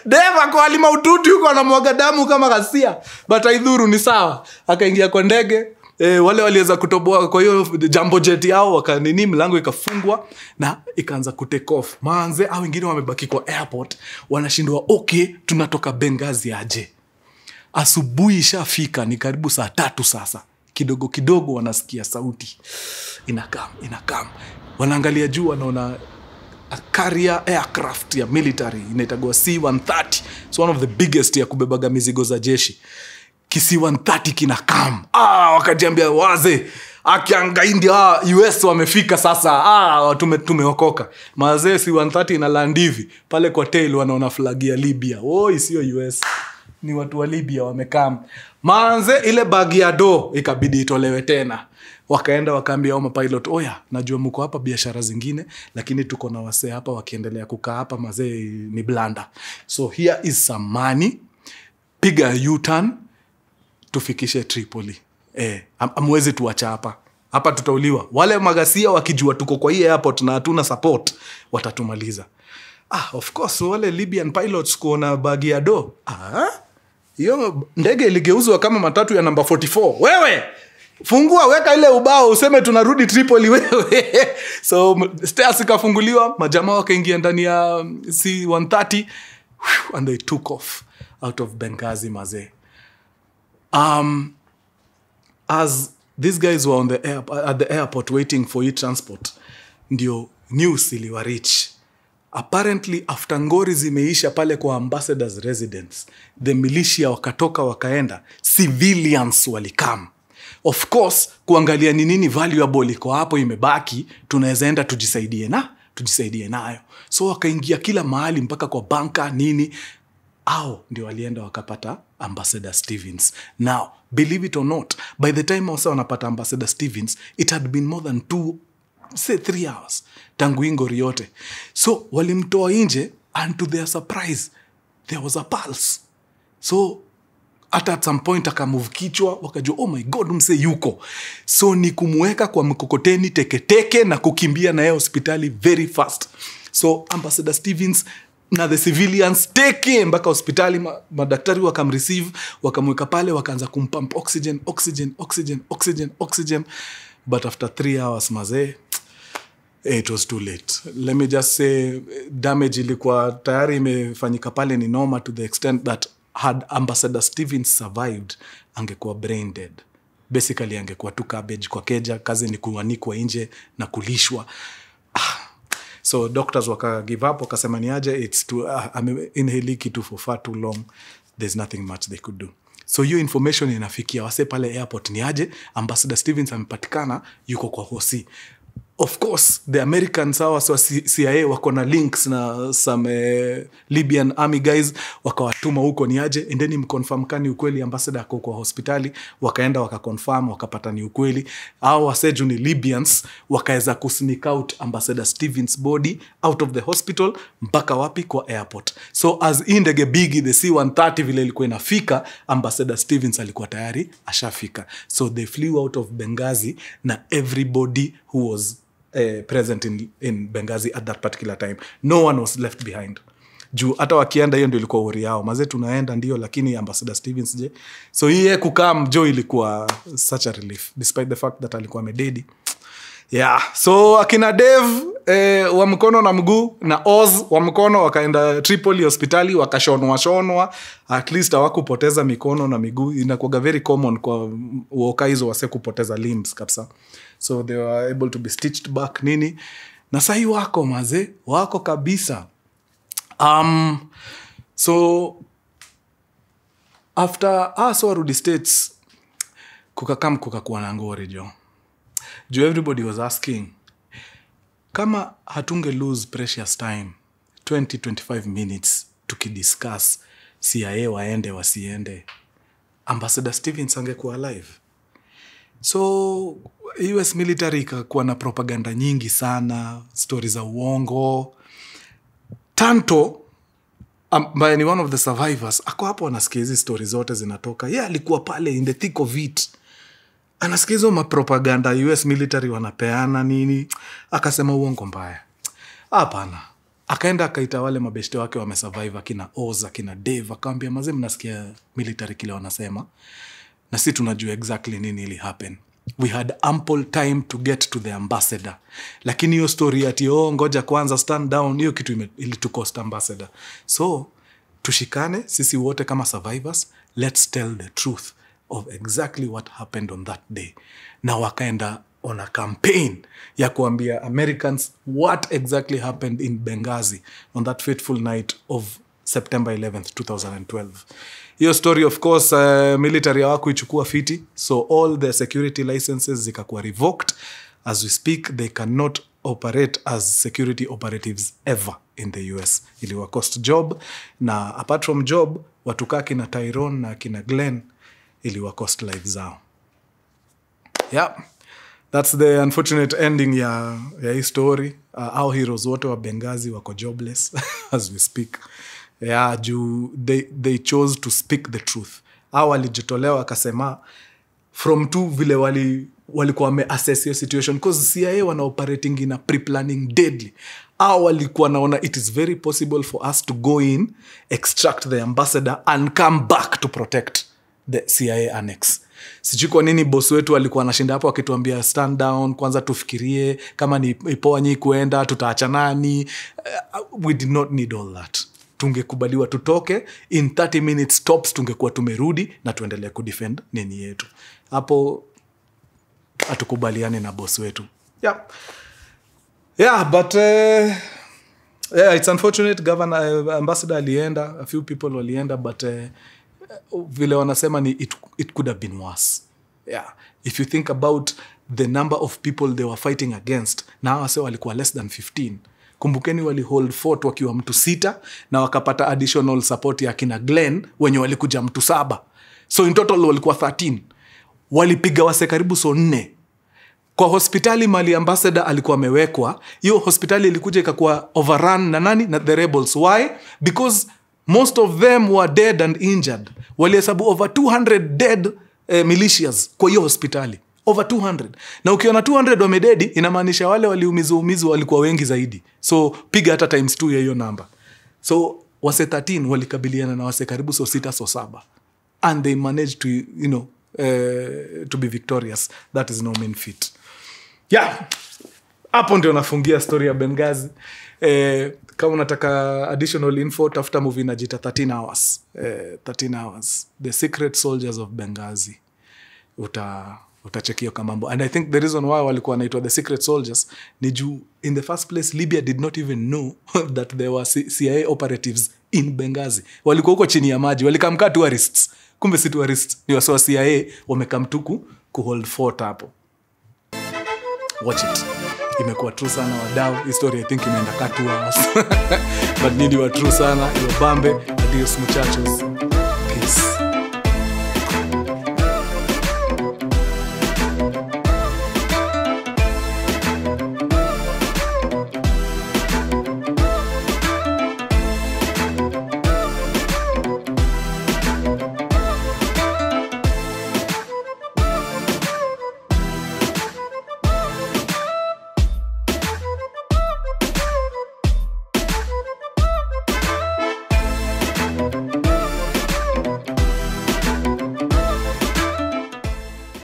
Deva kwa alima ututi huko anamwaga damu kama ghasia, but haidhuru, ni sawa. Akaingia kwa ndege, wale waliweza kutoboa kwa hiyo jumbo jet yao, wakanini mlango ikafungwa na ikaanza kutake off. Manze au wengine wamebaki kwa airport, wanashindwa tunatoka Benghazi aje. Asubuhi ishafika, ni karibu saa 3 sasa. Kidogo wanasikia sauti inakam. Wanaangalia juu, wanaona a carrier aircraft ya military inaitagwa C-130. It's one of the biggest ya kubebaga mizigo za jeshi. C-130 kinakam. Wakajiambia waze, akianga India, US wamefika sasa. Tumeokoka. Mazee C-130 ina land hivi. Pale kwa tail wanaona flag ya Libya. Sio US. Ni watu wa Libya wamekam. Manze ile bagi ya ikabidi itolewe tena. Wakaenda wakaambia pilot, najua mko hapa biashara zingine, lakini tuko na wasee hapa wakiendelea kukaa hapa mazee ni blanda. So here is some money. Piga U-turn tufikishe Tripoli. Amwezi tuacha hapa. Hapa tutauliwa. Wale magasia wakijua tuko kwa hii airport na hatuna support, watatumaliza. Of course wale Libyan pilots kuona bagi ya hiyo ndege iligeuzwa kama matatu ya number 44. Wewe fungua, weka ile ubao useme tunarudi Tripoli wewe. So stairs ikafunguliwa, majamaa wakaingia ndani ya C-130 and they took off out of Benghazi mazee. As these guys were at the airport waiting for e-transport, ndio news iliwa reach. Apparently after ngori zimeisha pale kwa ambassador's residence, the militia wakatoka wakaenda, civilians walikam. Of course, kuangalia ni nini valuable iko hapo imebaki, tunaweza enda tujisaidie nayo. So wakaingia kila mahali mpaka kwa banka nini, au ndio walienda wakapata Ambassador Stevens. Now, believe it or not, by the time also wanapata Ambassador Stevens, it had been more than 3 hours tangu ingori yote. So walimtoa nje, and to their surprise there was a pulse. So at some point akamove kichwa, wakajua oh my god mse yuko. So ni kumweka kwa mkokoteni teke na kukimbia na yeye hospitali very fast. So Ambassador Stevens na the civilians take mpaka hospitali, madaktari wakamreceive, wakamweka pale, wakaanza kumpump oxygen. But after 3 hours maze, it was too late. Let me just say, damage ilikuwa tayari imefanyika pale ni noma, to the extent that had Ambassador Stevens survived, angekuwa brain dead. Basically angekuwa tu cabbage kwa keja, kazi ni kuanikwa nje na kulishwa. So doctors waka give up, wakasema ni aje, it's too inhale kitu for far too long, there's nothing much they could do. So hiyo information inafikia wase pale airport ni aje, Ambassador Stevens amepatikana yuko kwa hosi. Of course, the Americans, our CIA, wako na links na some Libyan army guys, wakawatuma huko ni aje, and then mconfirm kani ukweli Ambassador ako kwa hospitali, wakaenda wakaconfirm, wakapata ni ukweli. Hao waseju ni Libyans, wakaeza kusneak out Ambassador Stevens body out of the hospital, mpaka wapi kwa airport. So as indege bigi, the C-130 vile ilikuwa inafika, Ambassador Stevens alikuwa tayari ashafika. So they flew out of Benghazi, na everybody who was present in Benghazi at that particular time, no one was left behind. Juu hata wakienda hiyo ndio ilikuwa uri yao, maze tunaenda ndio, lakini Ambassador Stevens je. So hiye kukaa mjo ilikuwa such a relief, despite the fact that alikuwa mededi. Yeah, so akina Dave wa mkono na mguu na Oz wa mkono wakaenda Tripoli hospitali, wakashonwa. At least hawakupoteza mikono na miguu. Inakuwa very common kwa wakaizo wase kupoteza limbs kabisa. So they were able to be stitched back nini. Na sahi wako maze, wako kabisa. So after so warudi States, kukakuwa na ngori jo. Everybody was asking, kama hatunge lose precious time 20-25 minutes tukidiscuss CIA waende wasiende, Ambassador Stevens angekuwa alive. So US military ikakuwa na propaganda nyingi sana, stories za uongo. Tanto ambaye ni one of the survivors, ako hapo anasikia hizi stories zote zinatoka. Alikuwa pale in the thick of it, anasikia hizo mapropaganda US military wanapeana nini, akasema uongo mbaya. Hapana. Akaenda akaita wale mabeshte wake wamesurvive, akina Oza, akina Dave, akamwambia mazee, mnasikia military kile wanasema, na sisi tunajua exactly nini ili happen. We had ample time to get to the ambassador. Lakini hiyo story ati ngoja kwanza stand down, hiyo kitu ili to cost ambassador. So tushikane sisi wote kama survivors, let's tell the truth of exactly what happened on that day. Na wakaenda on a campaign ya kuambia Americans what exactly happened in Benghazi on that fateful night of September 11th, 2012. Hiyo story of course military hawakuichukua fiti, so all their security licenses zikakuwa revoked. As we speak, they cannot operate as security operatives ever in the US. Iliwa cost job, na apart from job, watu kaa kina Tyrone na kina Glenn iliwa cost life zao. Yeah, that's the unfortunate ending ya hii story. Our heroes wote wa Benghazi wako jobless as we speak. Yeah, they chose to speak the truth. Walijitolewa wakasema from two vile walikuwa wameassess your situation, because CIA wana operating in a pre-planning deadly. Walikuwa naona it is very possible for us to go in, extract the ambassador and come back to protect the CIA annex. Sijui kwa nini boss wetu alikuwa anashinda hapo akituambia stand down, kwanza tufikirie kama ni ipoa nyi kuenda, tutaacha nani. We did not need all that. Tungekubaliwa tutoke in 30 minutes tops, tungekuwa tumerudi na tuendelee kudefend nini yetu. Hapo atukubaliane na boss wetu. Yeah, but it's unfortunate. Governor ambassador alienda, a few people walienda, but vile wanasema ni it could have been worse. Yeah, If you think about the number of people they were fighting against, na hawa wase walikuwa less than 15. Kumbukeni wali hold fort wakiwa mtu 6 na wakapata additional support ya kina Glenn wenye walikuja mtu 7. So in total walikuwa 13. Walipiga wase karibu 4. Kwa hospitali mali ambassador alikuwa amewekwa, hiyo hospitali ilikuja ikakuwa overrun na nani? Na the rebels. Why? Because most of them were dead and injured. Walihesabu over 200 dead militias kwa hiyo hospitali. Over 200. Na ukiona 200 wamededi, inamaanisha wale waliumizwa walikuwa wengi zaidi. So piga hata times 2 ya hiyo number. So wase 13 walikabiliana na wase karibu 6 7. And they managed to, to be victorious. That is no mean feat. Yeah. Hapo ndio nafungia story ya Benghazi. Kama unataka additional info, tafuta movie inajita 13 hours. 13 hours. The Secret Soldiers of Benghazi. Utachekio kama mambo. And I think the reason why walikuwa wanaitwa the Secret Soldiers ni juu in the first place Libya did not even know that there were CIA operatives in Benghazi. Walikuwa huko chini ya maji. Walikamkaa tourists. Kumbe si tourists. Ni wasi wa CIA wamekamtuku kuhold fort hapo. Watch it. Imekuwa true sana wadau. History I think imeenda 2 hours. But nili wa true sana. Iwabambe. Adios muchachos.